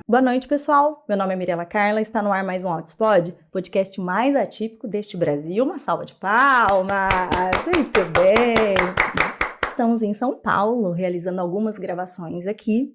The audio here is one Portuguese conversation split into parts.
Boa noite, pessoal. Meu nome é Mirela Carla, está no ar mais um Autospod, podcast mais atípico deste Brasil. Uma salva de palmas! Muito bem! Estamos em São Paulo, realizando algumas gravações aqui.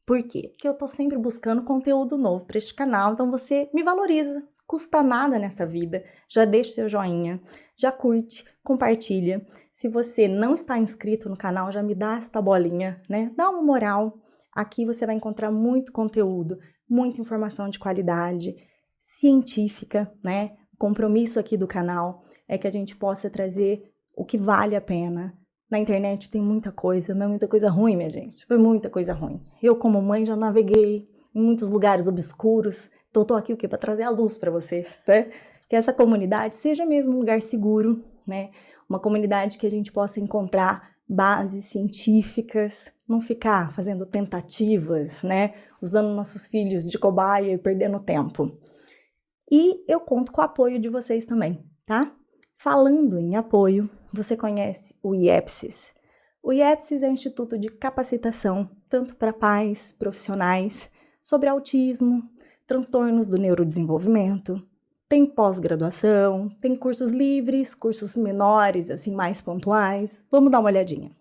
Por quê? Porque eu tô sempre buscando conteúdo novo para este canal, então você me valoriza. Custa nada nessa vida. Já deixa seu joinha, já curte, compartilha. Se você não está inscrito no canal, já me dá esta bolinha, né? Dá uma moral. Aqui você vai encontrar muito conteúdo, muita informação de qualidade, científica, né? O compromisso aqui do canal é que a gente possa trazer o que vale a pena. Na internet tem muita coisa, mas muita coisa ruim, minha gente. Foi muita coisa ruim. Eu, como mãe, já naveguei em muitos lugares obscuros, então tô aqui o quê? Para trazer a luz para você, né? Que essa comunidade seja mesmo um lugar seguro, né? Uma comunidade que a gente possa encontrar bases científicas, não ficar fazendo tentativas, né? Usando nossos filhos de cobaia e perdendo tempo. E eu conto com o apoio de vocês também, tá? Falando em apoio, você conhece o IEPSIS. O IEPSIS é um instituto de capacitação, tanto para pais, profissionais, sobre autismo, transtornos do neurodesenvolvimento. Tem pós-graduação, tem cursos livres, cursos menores, assim, mais pontuais. Vamos dar uma olhadinha.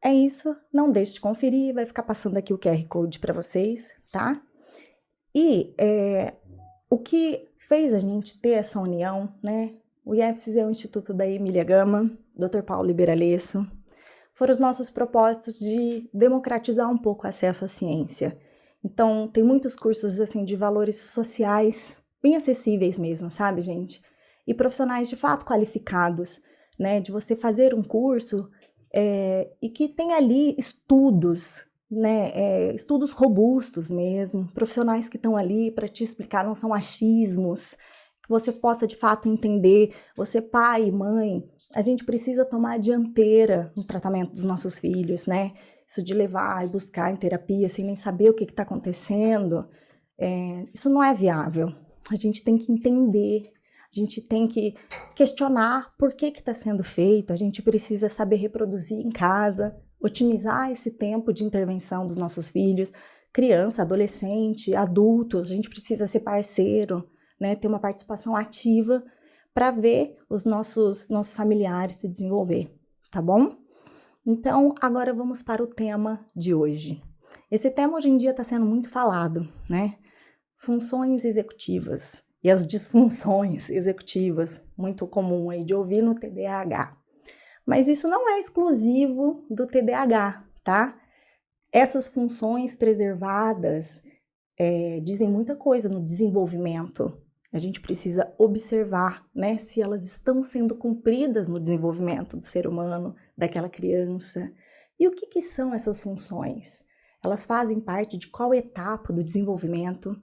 É isso, não deixe de conferir, vai ficar passando aqui o QR Code para vocês, tá? E o que fez a gente ter essa união, né? O IEPSIS é o Instituto da Emília Gama, Dr. Paulo Liberalesso. Foram os nossos propósitos de democratizar um pouco o acesso à ciência. Então, tem muitos cursos, assim, de valores sociais, bem acessíveis mesmo, sabe, gente? E profissionais de fato qualificados, né? De você fazer um curso e que tem ali estudos, né, estudos robustos mesmo, profissionais que estão ali para te explicar, não são achismos, que você possa de fato entender. Você, pai e mãe, a gente precisa tomar a dianteira no tratamento dos nossos filhos, né? Isso de levar e buscar em terapia sem nem saber o que está acontecendo, isso não é viável. A gente tem que entender. A gente tem que questionar por que está sendo feito, a gente precisa saber reproduzir em casa, otimizar esse tempo de intervenção dos nossos filhos, criança, adolescente, adultos, a gente precisa ser parceiro, né, ter uma participação ativa para ver os nossos familiares se desenvolver, tá bom? Então, agora vamos para o tema de hoje. Esse tema hoje em dia está sendo muito falado, né? Funções executivas. E as disfunções executivas, muito comum aí de ouvir no TDAH. Mas isso não é exclusivo do TDAH, tá? Essas funções preservadas dizem muita coisa no desenvolvimento. A gente precisa observar, né, se elas estão sendo cumpridas no desenvolvimento do ser humano, daquela criança. E o que são essas funções? Elas fazem parte de qual etapa do desenvolvimento?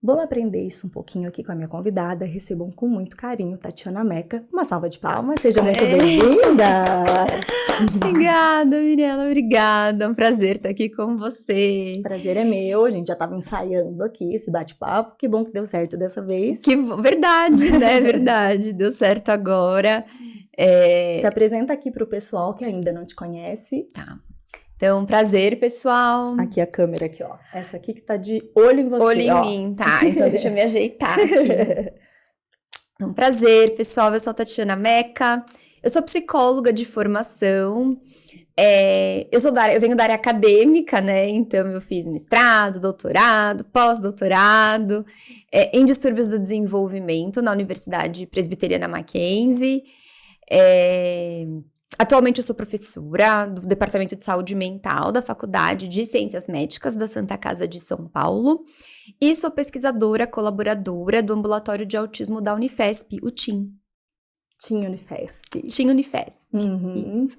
Vamos aprender isso um pouquinho aqui com a minha convidada. Recebam com muito carinho Tatiana Meca. Uma salva de palmas, seja muito bem-vinda! Obrigada, Mirela, obrigada. É um prazer estar aqui com você. Prazer é meu, a gente já estava ensaiando aqui esse bate-papo. Que bom que deu certo dessa vez. Verdade, né? Verdade, deu certo agora. Se apresenta aqui para o pessoal que ainda não te conhece. Tá. Então, prazer, pessoal. Aqui a câmera, aqui, ó. Essa aqui que tá de olho em você, olho em mim, tá. Então, deixa eu me ajeitar aqui. Então, prazer, pessoal. Eu sou a Tatiana Meca. Eu sou psicóloga de formação. Eu venho da área acadêmica, né? Então, eu fiz mestrado, doutorado, pós-doutorado em distúrbios do desenvolvimento na Universidade Presbiteriana Mackenzie. Atualmente eu sou professora do Departamento de Saúde Mental da Faculdade de Ciências Médicas da Santa Casa de São Paulo e sou pesquisadora colaboradora do Ambulatório de Autismo da Unifesp, o TIM. TIM Unifesp. TIM Unifesp. Uhum. Isso.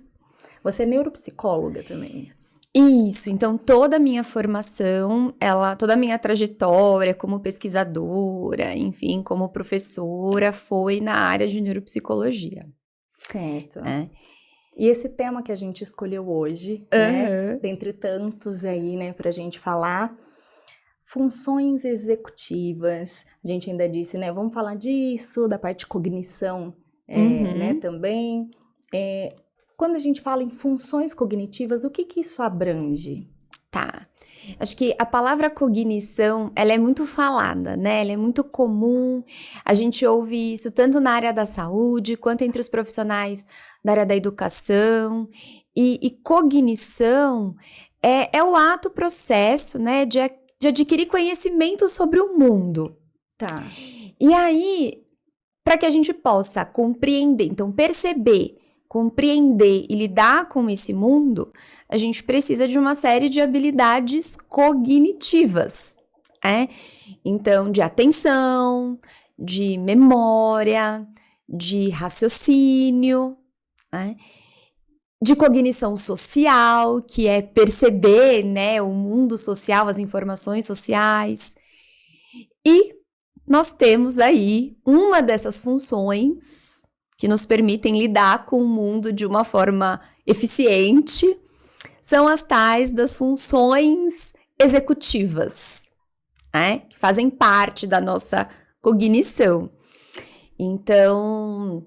Você é neuropsicóloga também. Isso, então toda a minha formação, toda a minha trajetória como pesquisadora, enfim, como professora, foi na área de neuropsicologia. Certo. Né? E esse tema que a gente escolheu hoje, né, dentre tantos aí, né, pra gente falar, funções executivas, a gente ainda disse, né, vamos falar disso, da parte de cognição, né, também. Quando a gente fala em funções cognitivas, o que isso abrange? Tá. Acho que a palavra cognição, ela é muito falada, né? Ela é muito comum. A gente ouve isso tanto na área da saúde, quanto entre os profissionais da área da educação. E cognição é o ato, processo, né, de adquirir conhecimento sobre o mundo. Tá. E aí, para que a gente possa compreender, então perceber, compreender e lidar com esse mundo, a gente precisa de uma série de habilidades cognitivas, né? Então, de atenção, de memória, de raciocínio, né? De cognição social, que é perceber, né, o mundo social, as informações sociais. E nós temos aí uma dessas funções que nos permitem lidar com o mundo de uma forma eficiente, são as tais das funções executivas, né? Que fazem parte da nossa cognição. Então,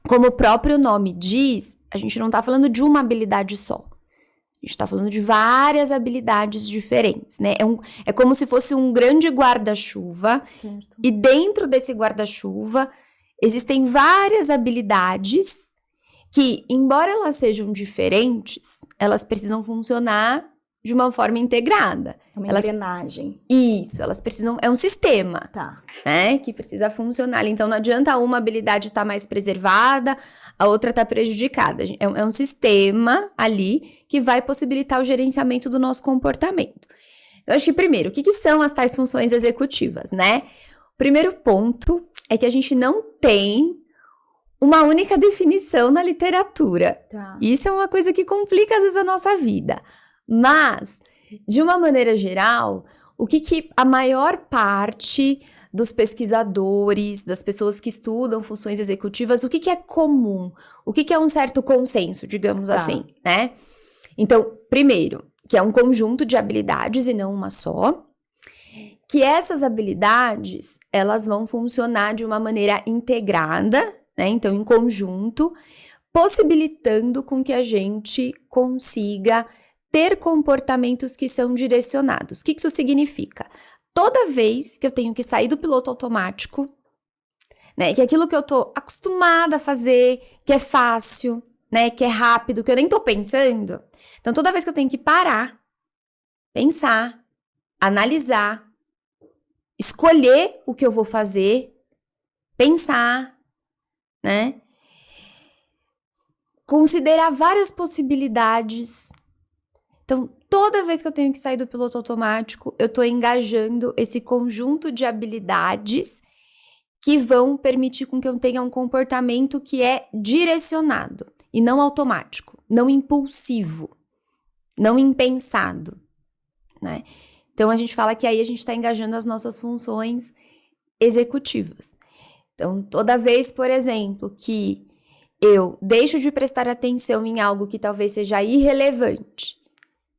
como o próprio nome diz, a gente não está falando de uma habilidade só. A gente está falando de várias habilidades diferentes, né? É como se fosse um grande guarda-chuva, certo. E dentro desse guarda-chuva existem várias habilidades que, embora elas sejam diferentes, elas precisam funcionar de uma forma integrada. É uma engrenagem. Isso, elas precisam... É um sistema, tá, né? Que precisa funcionar. Então, não adianta uma habilidade estar mais preservada, a outra estar prejudicada. É um sistema ali que vai possibilitar o gerenciamento do nosso comportamento. Então, acho que, primeiro, o que são as tais funções executivas, né? O primeiro ponto é que a gente não tem uma única definição na literatura. Tá. Isso é uma coisa que complica, às vezes, a nossa vida. Mas, de uma maneira geral, o que a maior parte dos pesquisadores, das pessoas que estudam funções executivas, o que é comum? O que é um certo consenso, digamos assim, né? Então, primeiro, que é um conjunto de habilidades e não uma só. Que essas habilidades, elas vão funcionar de uma maneira integrada, né? Então, em conjunto, possibilitando com que a gente consiga ter comportamentos que são direcionados. O que isso significa? Toda vez que eu tenho que sair do piloto automático, né? Que é aquilo que eu tô acostumada a fazer, que é fácil, né? Que é rápido, que eu nem tô pensando. Então, toda vez que eu tenho que parar, pensar, analisar, escolher o que eu vou fazer, pensar, né? Considerar várias possibilidades. Então, toda vez que eu tenho que sair do piloto automático, eu tô engajando esse conjunto de habilidades que vão permitir com que eu tenha um comportamento que é direcionado e não automático, não impulsivo, não impensado, né? Então, a gente fala que aí a gente está engajando as nossas funções executivas. Então, toda vez, por exemplo, que eu deixo de prestar atenção em algo que talvez seja irrelevante.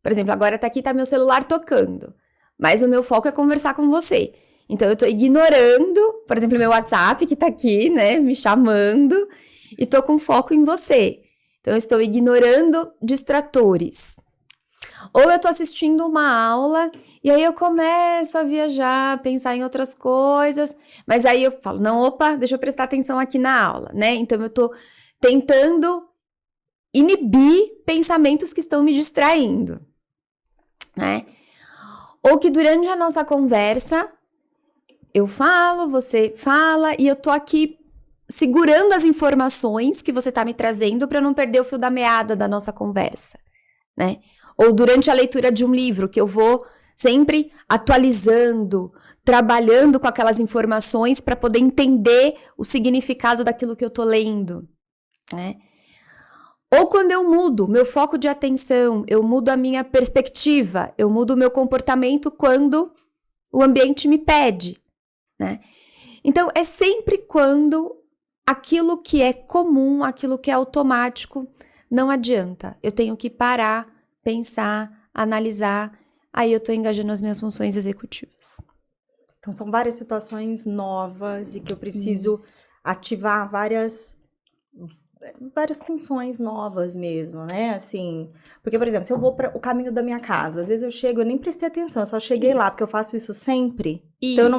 Por exemplo, agora tá meu celular tocando, mas o meu foco é conversar com você. Então, eu tô ignorando, por exemplo, meu WhatsApp que tá aqui, né, me chamando, e tô com foco em você. Então, eu estou ignorando distratores. Ou eu tô assistindo uma aula e aí eu começo a viajar, pensar em outras coisas, mas aí eu falo, não, opa, deixa eu prestar atenção aqui na aula, né? Então eu tô tentando inibir pensamentos que estão me distraindo, né? Ou que durante a nossa conversa eu falo, você fala e eu tô aqui segurando as informações que você tá me trazendo para eu não perder o fio da meada da nossa conversa, né? Ou durante a leitura de um livro, que eu vou sempre atualizando, trabalhando com aquelas informações para poder entender o significado daquilo que eu tô lendo, né? Ou quando eu mudo meu foco de atenção, eu mudo a minha perspectiva, eu mudo o meu comportamento quando o ambiente me pede, né? Então, é sempre quando aquilo que é comum, aquilo que é automático, não adianta. Eu tenho que parar, pensar, analisar, aí eu tô engajando as minhas funções executivas. Então, são várias situações novas e que eu preciso ativar várias funções novas mesmo, né? Assim, porque, por exemplo, se eu vou para o caminho da minha casa, às vezes eu chego, eu nem prestei atenção, eu só cheguei lá, porque eu faço isso sempre. Então,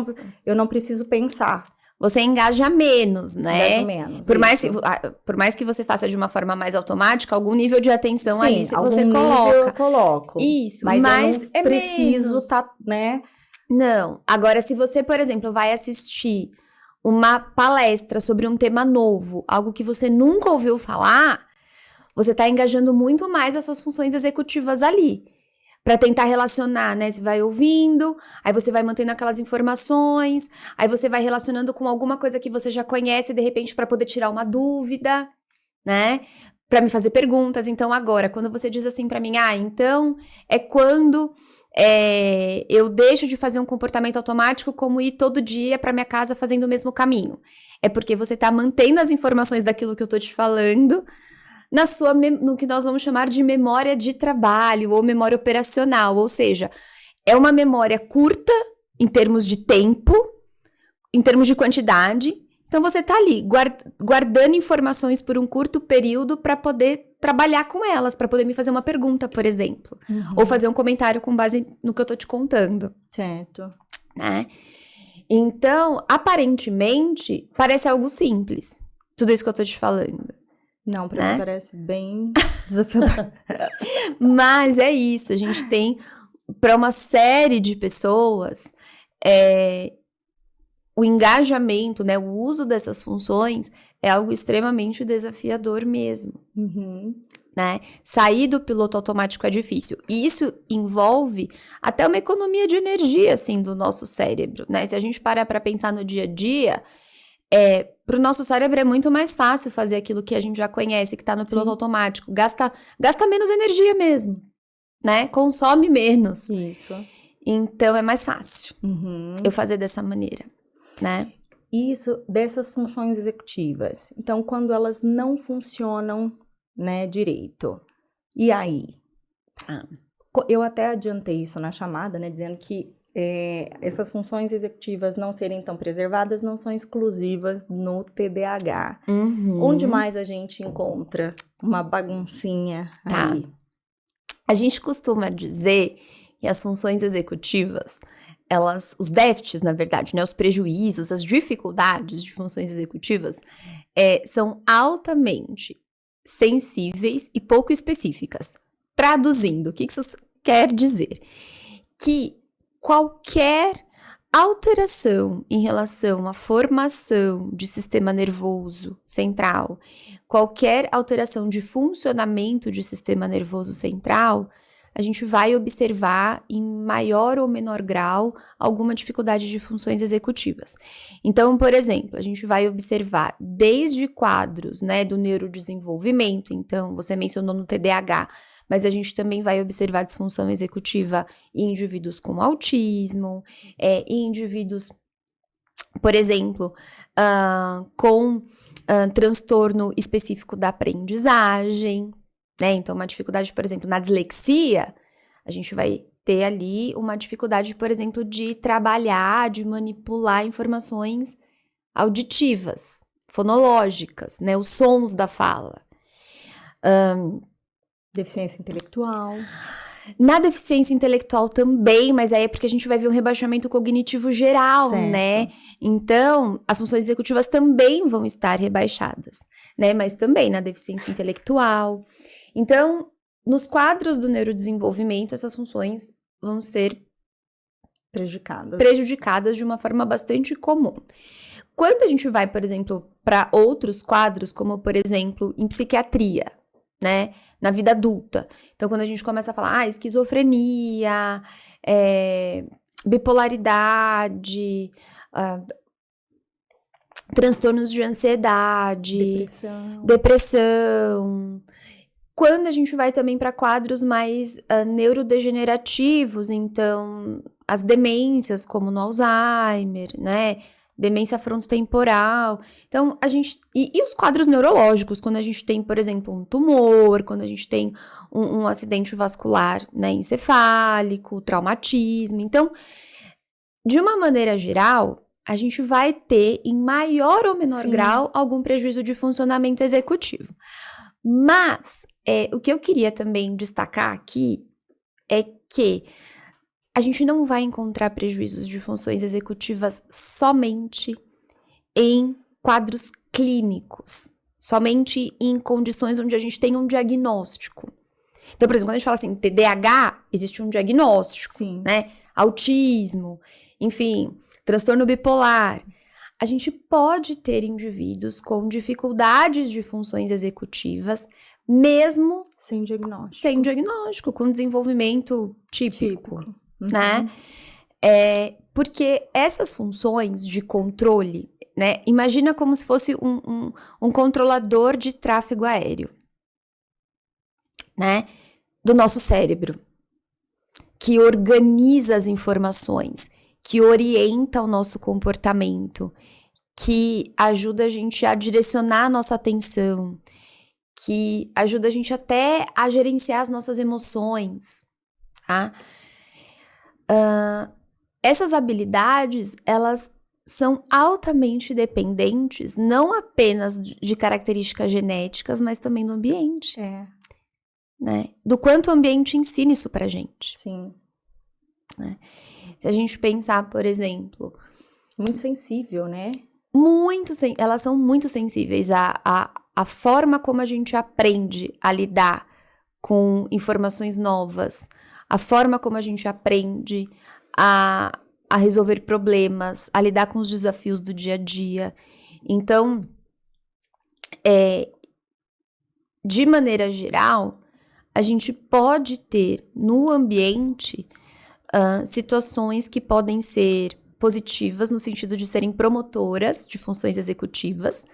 eu não preciso pensar. Você engaja menos, né? Engajo menos. Por mais que você faça de uma forma mais automática, algum nível de atenção Sim, ali você nível coloca. Eu coloco. Isso, mas eu não é preciso menos. tá, né? Não. Agora, se você, por exemplo, vai assistir uma palestra sobre um tema novo, algo que você nunca ouviu falar, você está engajando muito mais as suas funções executivas ali. Para tentar relacionar, né? Você vai ouvindo, aí você vai mantendo aquelas informações, aí você vai relacionando com alguma coisa que você já conhece, de repente, para poder tirar uma dúvida, né? Para me fazer perguntas. Então, agora, quando você diz assim para mim, então é quando eu deixo de fazer um comportamento automático como ir todo dia para minha casa fazendo o mesmo caminho. É porque você tá mantendo as informações daquilo que eu tô te falando no que nós vamos chamar de memória de trabalho ou memória operacional, ou seja, é uma memória curta em termos de tempo, em termos de quantidade. Então, você tá ali guardando informações por um curto período para poder trabalhar com elas, para poder me fazer uma pergunta, por exemplo, ou fazer um comentário com base no que eu tô te contando. Certo. Né? Então, aparentemente, parece algo simples, tudo isso que eu tô te falando. Não, pra mim parece bem desafiador. Mas é isso, a gente tem, para uma série de pessoas, o engajamento, né, o uso dessas funções é algo extremamente desafiador mesmo, né? Sair do piloto automático é difícil. E isso envolve até uma economia de energia, assim, do nosso cérebro, né? Se a gente parar para pensar no dia a dia, para o nosso cérebro é muito mais fácil fazer aquilo que a gente já conhece, que está no piloto automático. Gasta menos energia mesmo, né? Consome menos. Isso. Então, é mais fácil eu fazer dessa maneira, né? Isso, dessas funções executivas. Então, quando elas não funcionam, né, direito. E aí? Eu até adiantei isso na chamada, né, dizendo que essas funções executivas não serem tão preservadas não são exclusivas no TDAH. Onde mais a gente encontra uma baguncinha aí? A gente costuma dizer que as funções executivas, os déficits, na verdade, né, os prejuízos, as dificuldades de funções executivas são altamente sensíveis e pouco específicas. Traduzindo, o que isso quer dizer? Que qualquer alteração em relação à formação de sistema nervoso central, qualquer alteração de funcionamento de sistema nervoso central, a gente vai observar em maior ou menor grau alguma dificuldade de funções executivas. Então, por exemplo, a gente vai observar desde quadros, né, do neurodesenvolvimento, então você mencionou no TDAH, mas a gente também vai observar disfunção executiva em indivíduos com autismo, em indivíduos, por exemplo, com transtorno específico da aprendizagem, né? Então, uma dificuldade, por exemplo, na dislexia, a gente vai ter ali uma dificuldade, por exemplo, de trabalhar, de manipular informações auditivas, fonológicas, né? Os sons da fala. Deficiência intelectual. Na deficiência intelectual também, mas aí é porque a gente vai ver um rebaixamento cognitivo geral, certo, né? Então, as funções executivas também vão estar rebaixadas, né? Mas também na deficiência intelectual. Então, nos quadros do neurodesenvolvimento, essas funções vão ser prejudicadas de uma forma bastante comum. Quando a gente vai, por exemplo, para outros quadros, como, por exemplo, em psiquiatria, né, na vida adulta. Então, quando a gente começa a falar, esquizofrenia, bipolaridade, transtornos de ansiedade, depressão. Quando a gente vai também para quadros mais neurodegenerativos, então as demências, como no Alzheimer, né? Demência frontotemporal. Então, a gente... E os quadros neurológicos, quando a gente tem, por exemplo, um tumor, quando a gente tem um acidente vascular, né, encefálico, traumatismo. Então, de uma maneira geral, a gente vai ter, em maior ou menor grau, algum prejuízo de funcionamento executivo. Mas, o que eu queria também destacar aqui é que a gente não vai encontrar prejuízos de funções executivas somente em quadros clínicos, somente em condições onde a gente tem um diagnóstico. Então, por exemplo, quando a gente fala assim, TDAH, existe um diagnóstico, né? Autismo, enfim, transtorno bipolar. A gente pode ter indivíduos com dificuldades de funções executivas, mesmo sem diagnóstico, com desenvolvimento típico. Né? Porque essas funções de controle, né? Imagina como se fosse um controlador de tráfego aéreo, né? Do nosso cérebro, que organiza as informações, que orienta o nosso comportamento, que ajuda a gente a direcionar a nossa atenção, que ajuda a gente até a gerenciar as nossas emoções, tá? Essas habilidades, elas são altamente dependentes, não apenas de características genéticas, mas também do ambiente. Né? Do quanto o ambiente ensina isso pra gente. Né? Se a gente pensar, por exemplo... Muito sensível, né? Elas são muito sensíveis à forma como a gente aprende a lidar com informações novas, a forma como a gente aprende a resolver problemas, a lidar com os desafios do dia a dia. Então, de maneira geral, a gente pode ter no ambiente situações que podem ser positivas, no sentido de serem promotoras de funções executivas.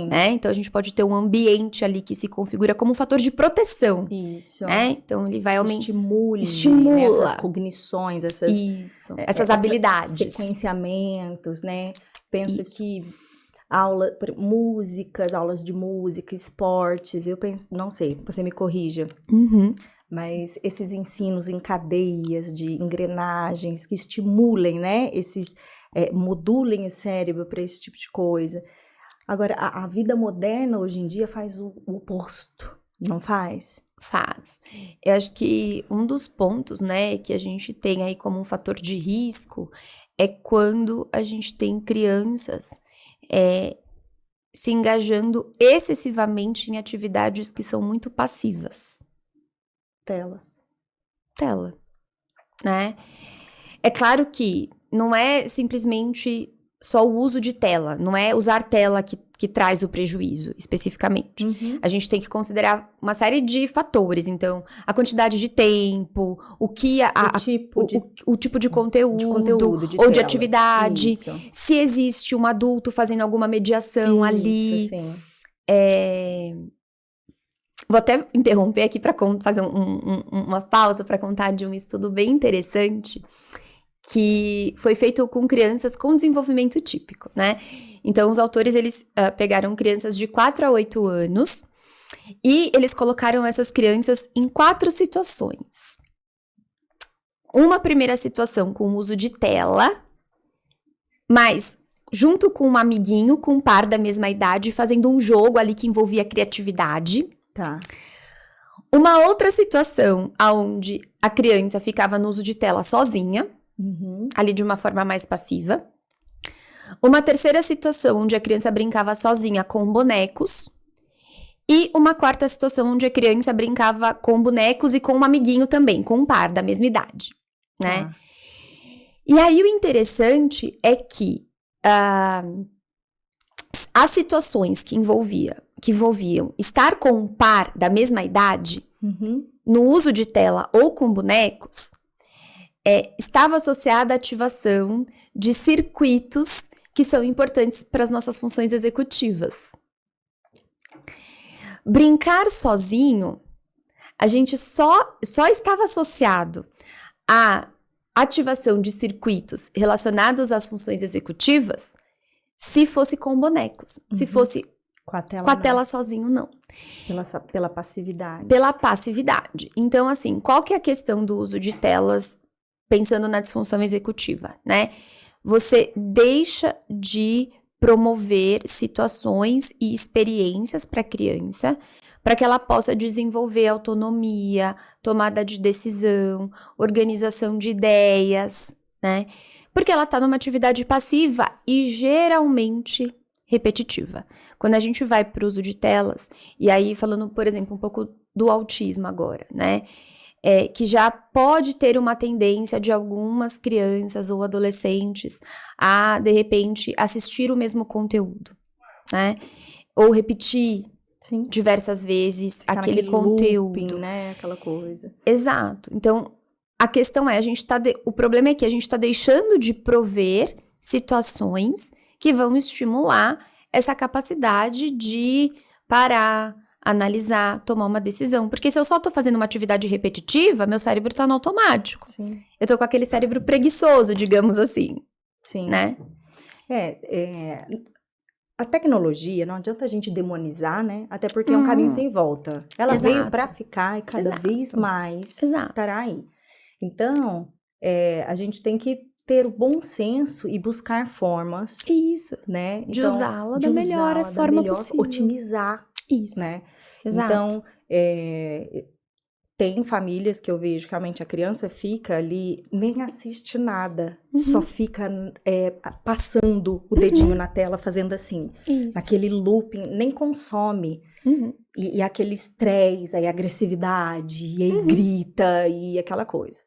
Né? Então, a gente pode ter um ambiente ali que se configura como um fator de proteção. Isso. Né? Então, ele vai estimula. Né? Essas cognições, essas habilidades. Sequenciamentos, né? Penso que aulas de música, esportes, eu penso, não sei, você me corrija. Mas esses ensinos em cadeias de engrenagens que estimulem, né? Modulem o cérebro para esse tipo de coisa. Agora, a vida moderna hoje em dia faz o oposto, não faz? Faz. Eu acho que um dos pontos, né, que a gente tem aí como um fator de risco é quando a gente tem crianças se engajando excessivamente em atividades que são muito passivas. Tela, né? É claro que não é simplesmente só o uso de tela, não é usar tela que traz o prejuízo, especificamente. A gente tem que considerar uma série de fatores, então, a quantidade de tempo, o tipo de conteúdo de ou de atividade, se existe um adulto fazendo alguma mediação ali. Vou até interromper aqui para fazer uma pausa para contar de um estudo bem interessante que foi feito com crianças com desenvolvimento típico, né? Então, os autores, eles pegaram crianças de 4 a 8 anos e eles colocaram essas crianças em 4 situações. Uma primeira situação com o uso de tela, mas junto com um amiguinho, com um par da mesma idade, fazendo um jogo ali que envolvia criatividade. Uma outra situação onde a criança ficava no uso de tela sozinha, ali de uma forma mais passiva. Uma terceira situação onde a criança brincava sozinha com bonecos. E uma quarta situação onde a criança brincava com bonecos e com um amiguinho também, com um par da mesma idade, né? E aí o interessante é que as situações que envolvia que envolviam estar com um par da mesma idade, Uhum. no uso de tela ou com bonecos, estava associada à ativação de circuitos que são importantes para as nossas funções executivas. Brincar sozinho, a gente só estava associado à ativação de circuitos relacionados às funções executivas se fosse com bonecos. Se fosse Com a tela, com a não. tela sozinho, não. Pela passividade. Pela passividade. Então, assim, qual que é a questão do uso de telas pensando na disfunção executiva, né? Você deixa de promover situações e experiências para a criança, para que ela possa desenvolver autonomia, tomada de decisão, organização de ideias, né? Porque ela está numa atividade passiva e geralmente repetitiva. Quando a gente vai para o uso de telas, e aí falando, por exemplo, um pouco do autismo agora, né? Que já pode ter uma tendência de algumas crianças ou adolescentes a, de repente, assistir o mesmo conteúdo, né? Ou repetir Sim. diversas vezes Ficar aquele naquele conteúdo. looping, né? Aquela coisa. Exato. Então, a questão é, o problema é que a gente está deixando de prover situações que vão estimular essa capacidade de parar, analisar, tomar uma decisão. Porque se eu só tô fazendo uma atividade repetitiva, meu cérebro tá no automático. Sim. Eu tô com aquele cérebro preguiçoso, digamos assim, Sim. né? A tecnologia, não adianta a gente demonizar, né? Até porque é um caminho sem volta. Ela Exato. veio para ficar e cada Exato. vez mais Exato. estará aí. Então, a gente tem que ter o bom senso e buscar formas, Isso. né? De Então, usá-la de da melhor usá-la da forma melhor, possível. otimizar, Isso. né? Exato. Então, tem famílias que eu vejo que realmente a criança fica ali, nem assiste nada, só fica passando o dedinho na tela, fazendo assim, Isso. naquele looping, nem consome. Uhum. E aquele estresse, aí agressividade, e aí grita, e aquela coisa.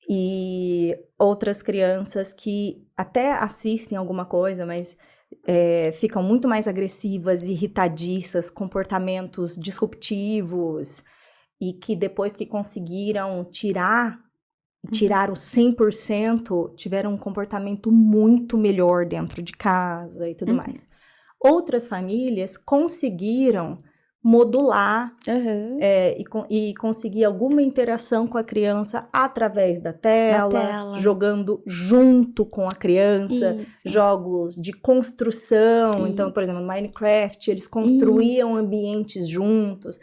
E outras crianças que até assistem alguma coisa, mas ficam muito mais agressivas, irritadiças, comportamentos disruptivos, e que depois que conseguiram tirar o 100%, tiveram um comportamento muito melhor dentro de casa e tudo mais. Outras famílias conseguiram modular e conseguir alguma interação com a criança através da tela, jogando junto com a criança, jogos de construção. Então, por exemplo, no Minecraft, eles construíam ambientes juntos,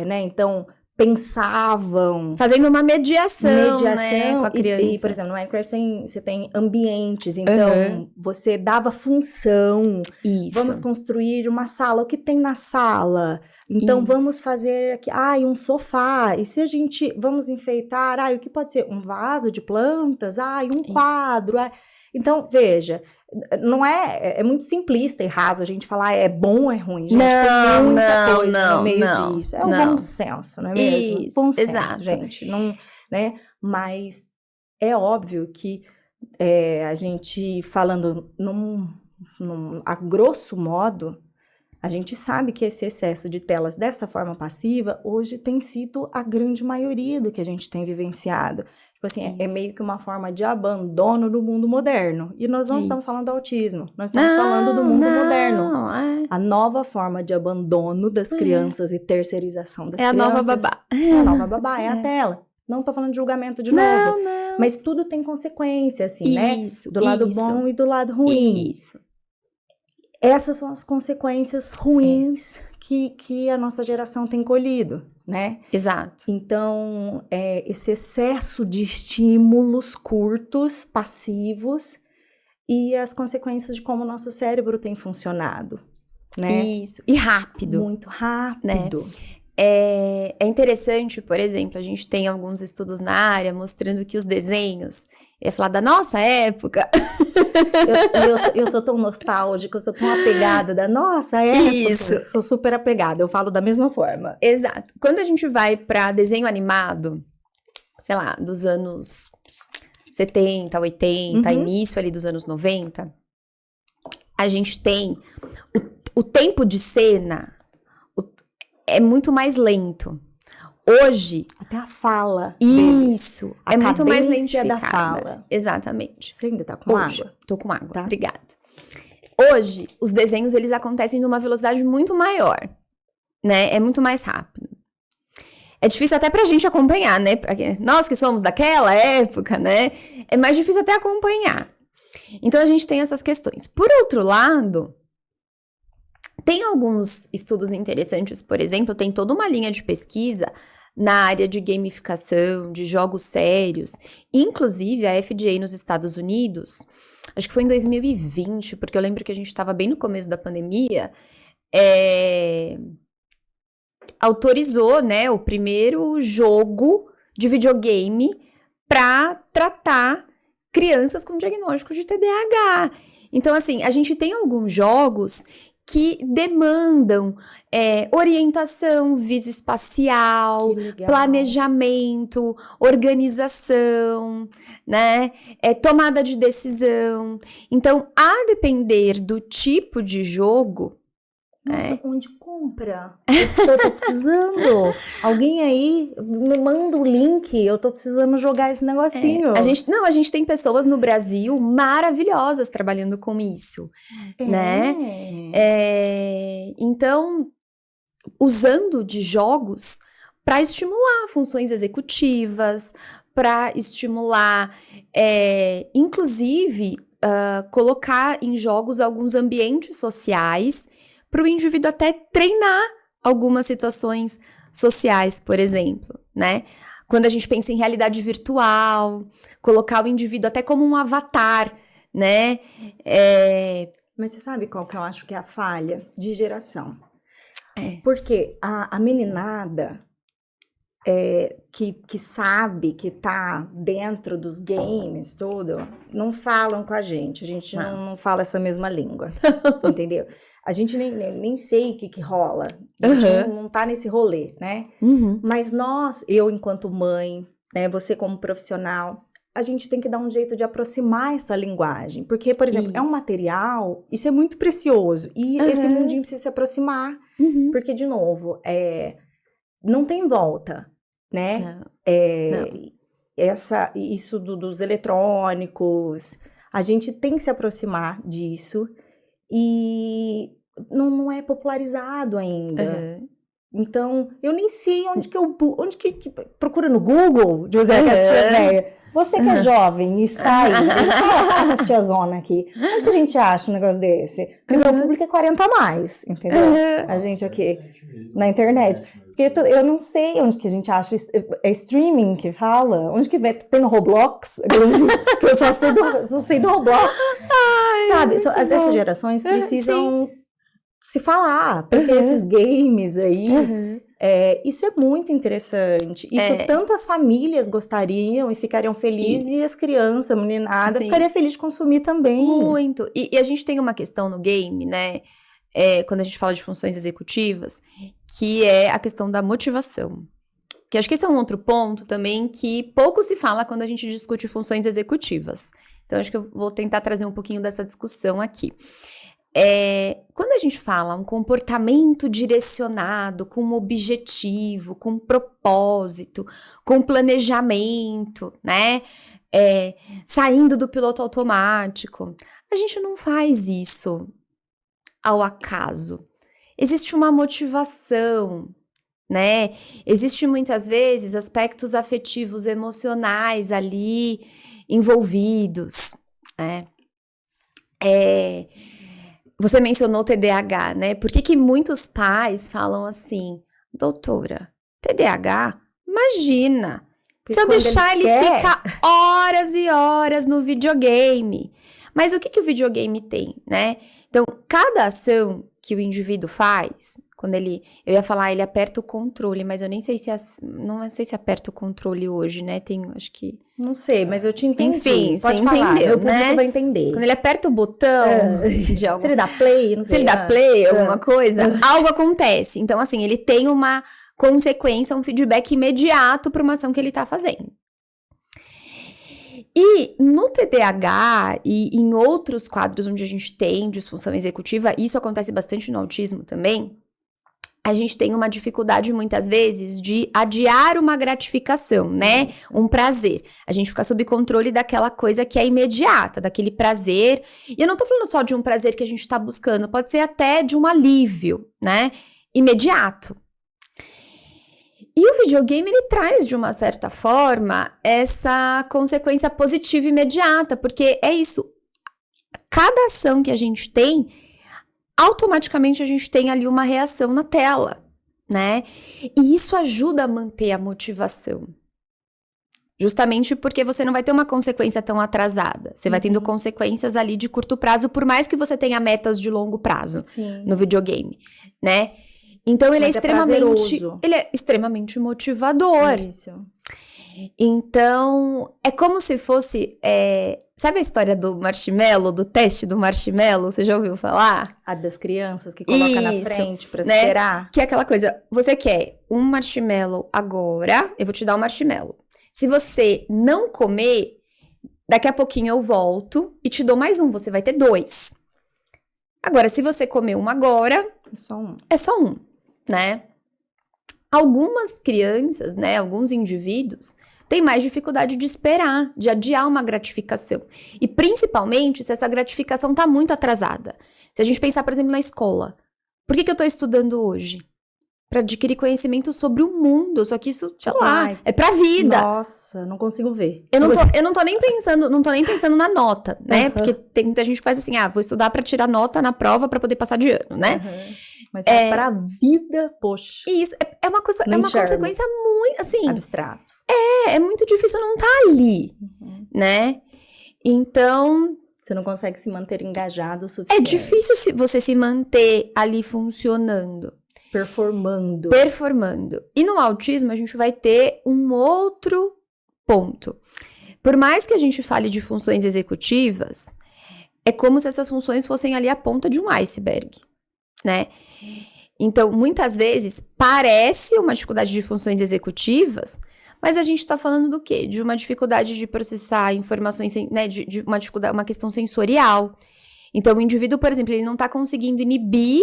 né? Então, pensavam... Fazendo uma mediação, né, com a criança. E, por exemplo, no Minecraft você tem ambientes, então você dava função. Isso. Vamos construir uma sala, o que tem na sala? Então, vamos fazer aqui, um sofá. E se a gente, vamos enfeitar, o que pode ser? Um vaso de plantas? Um quadro. Então, veja, não é muito simplista e raso a gente falar é bom ou é ruim. Gente, tem muita coisa no meio disso. É o bom senso, não é mesmo? Isso, bom senso, exato. gente. Não, né? Mas é óbvio que a gente falando a grosso modo, a gente sabe que esse excesso de telas dessa forma passiva hoje tem sido a grande maioria do que a gente tem vivenciado. Tipo assim, é meio que uma forma de abandono do mundo moderno. E nós não estamos falando do autismo, nós estamos falando do mundo moderno. A nova forma de abandono das crianças e terceirização das crianças. É a nova babá. É a nova babá, é a tela. Não tô falando de julgamento de novo. Não. Mas tudo tem consequência, assim, né? Isso, do lado bom e do lado ruim. Isso. Essas são as consequências ruins que a nossa geração tem colhido, né? Exato. Então, esse excesso de estímulos curtos, passivos, e as consequências de como o nosso cérebro tem funcionado, né? Isso. E rápido. Muito rápido. Né? É interessante, por exemplo, a gente tem alguns estudos na área mostrando que os desenhos, eu ia falar da nossa época. Eu sou tão nostálgica, eu sou tão apegada da nossa época. Isso. Sou super apegada, eu falo da mesma forma. Exato. Quando a gente vai para desenho animado, sei lá, dos anos 70, 80, início ali dos anos 90, a gente tem o tempo de cena é muito mais lento. Hoje... Até a fala Isso. deles. É muito mais cadência lentificada. da fala. Exatamente. Você ainda tá com água? Tô com água, Tá. obrigada. Hoje, os desenhos, eles acontecem numa velocidade muito maior, né? É muito mais rápido. É difícil até pra gente acompanhar, né? Nós que somos daquela época, né? É mais difícil até acompanhar. Então, a gente tem essas questões. Por outro lado, tem alguns estudos interessantes, por exemplo, tem toda uma linha de pesquisa na área de gamificação, de jogos sérios. Inclusive, a FDA nos Estados Unidos, acho que foi em 2020, porque eu lembro que a gente estava bem no começo da pandemia, autorizou, né, o primeiro jogo de videogame para tratar crianças com diagnóstico de TDAH. Então, assim, a gente tem alguns jogos que demandam orientação visoespacial, planejamento, organização, né? Tomada de decisão. Então, a depender do tipo de jogo... Nossa, onde compra? Eu tô precisando. Alguém aí me manda o link. Eu tô precisando jogar esse negocinho. A gente tem pessoas no Brasil maravilhosas trabalhando com isso, né? Então, usando de jogos para estimular funções executivas, para estimular, inclusive, colocar em jogos alguns ambientes sociais para o indivíduo até treinar algumas situações sociais, por exemplo, né? Quando a gente pensa em realidade virtual, colocar o indivíduo até como um avatar, né? Mas você sabe qual que eu acho que é a falha de geração? Porque a meninada que sabe que tá dentro dos games, tudo, não falam com a gente não fala essa mesma língua, entendeu? A gente nem sei o que rola, a gente não tá nesse rolê, né? Mas eu enquanto mãe, né, você como profissional, a gente tem que dar um jeito de aproximar essa linguagem, porque, por exemplo, é um material, isso é muito precioso, e esse mundinho precisa se aproximar, porque, de novo, não tem volta, né? Não. Isso dos eletrônicos, a gente tem que se aproximar disso, e não é popularizado ainda. Então, eu nem sei onde que procura no Google, José, que é tia velha. Você que é jovem e está aí, fala essa tiazona aqui. Onde que a gente acha um negócio desse? Porque o meu público é 40 a mais, entendeu? A gente aqui, na internet. Porque eu não sei onde que a gente acha, é streaming que fala? Onde que tem no Roblox? Que eu só sei do Roblox. Sabe, essas gerações precisam se falar, porque esses games aí, isso é muito interessante. Isso tanto as famílias gostariam e ficariam felizes, e as crianças, a meninada, ficaria feliz de consumir também. Muito. E a gente tem uma questão no game, né? Quando a gente fala de funções executivas, que é a questão da motivação. Que acho que esse é um outro ponto também que pouco se fala quando a gente discute funções executivas. Então, acho que eu vou tentar trazer um pouquinho dessa discussão aqui. Quando a gente fala um comportamento direcionado, com um objetivo, com um propósito, com planejamento, né? Saindo do piloto automático, a gente não faz isso ao acaso. Existe uma motivação, né? Existe muitas vezes aspectos afetivos, emocionais ali envolvidos, né? Você mencionou o TDAH, né? Por que muitos pais falam assim, doutora, TDAH? Imagina, se eu deixar ele ficar horas e horas no videogame. Mas o que o videogame tem, né? Então, cada ação que o indivíduo faz, quando eu ia falar, ele aperta o controle, mas eu nem sei não sei se aperta o controle hoje, né? Acho que... Não sei, mas eu te entendi. Enfim, pode você falar, entendeu, meu público vai entender. Quando ele aperta o botão de algum... Se ele dá play, não sei. Se ele dá play, alguma coisa, algo acontece. Então, assim, ele tem uma consequência, um feedback imediato para uma ação que ele tá fazendo. E no TDAH e em outros quadros onde a gente tem disfunção executiva, isso acontece bastante no autismo também, a gente tem uma dificuldade muitas vezes de adiar uma gratificação, né? Isso. Um prazer. A gente fica sob controle daquela coisa que é imediata, daquele prazer. E eu não tô falando só de um prazer que a gente tá buscando, pode ser até de um alívio, né? Imediato. E o videogame, ele traz, de uma certa forma, essa consequência positiva imediata, porque é isso. Cada ação que a gente tem, automaticamente a gente tem ali uma reação na tela, né? E isso ajuda a manter a motivação. Justamente porque você não vai ter uma consequência tão atrasada. Você vai tendo consequências ali de curto prazo, por mais que você tenha metas de longo prazo. Sim. No videogame, né? Então ele Mas é extremamente, prazeroso. ele é extremamente motivador. Isso. Então é como se fosse, sabe a história do marshmallow, do teste do marshmallow? Você já ouviu falar? A das crianças que coloca na Isso, frente pra né? esperar. Que é aquela coisa, você quer um marshmallow agora, eu vou te dar um marshmallow. Se você não comer, daqui a pouquinho eu volto e te dou mais um, você vai ter 2. Agora, se você comer um agora, É só um. né? Algumas crianças, né, alguns indivíduos têm mais dificuldade de esperar, de adiar uma gratificação. E principalmente se essa gratificação tá muito atrasada. Se a gente pensar, por exemplo, na escola. Por que eu tô estudando hoje? Para adquirir conhecimento sobre o mundo, só que isso, sei lá, é pra vida. Nossa, não consigo ver. Eu não tô nem pensando na nota, né? Porque tem muita gente que faz assim, vou estudar pra tirar nota na prova pra poder passar de ano, né? Mas é pra vida, poxa. E isso é uma coisa, Não é uma enxergo. consequência muito, assim, Abstrato. é muito difícil não estar ali, né? Então, Você não consegue se manter engajado o é suficiente. difícil você se manter ali funcionando. Performando. E no autismo, a gente vai ter um outro ponto. Por mais que a gente fale de funções executivas, é como se essas funções fossem ali a ponta de um iceberg, né? Então, muitas vezes, parece uma dificuldade de funções executivas, mas a gente tá falando do quê? De uma dificuldade de processar informações, né? De uma dificuldade, uma questão sensorial. Então, o indivíduo, por exemplo, ele não tá conseguindo inibir,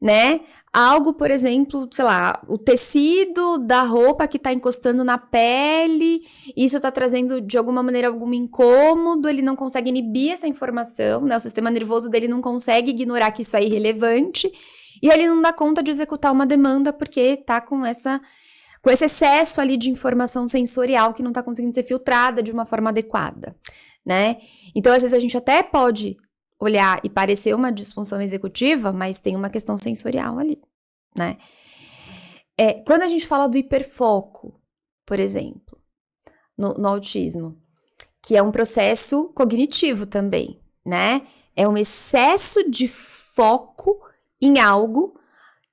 né? Algo, por exemplo, sei lá, o tecido da roupa que tá encostando na pele, isso tá trazendo, de alguma maneira, algum incômodo, ele não consegue inibir essa informação, né? O sistema nervoso dele não consegue ignorar que isso é irrelevante, e ele não dá conta de executar uma demanda porque tá com esse excesso ali de informação sensorial que não tá conseguindo ser filtrada de uma forma adequada, né? Então, às vezes, a gente até pode olhar e parecer uma disfunção executiva, mas tem uma questão sensorial ali, né? Quando a gente fala do hiperfoco, por exemplo, no autismo, que é um processo cognitivo também, né? É um excesso de foco em algo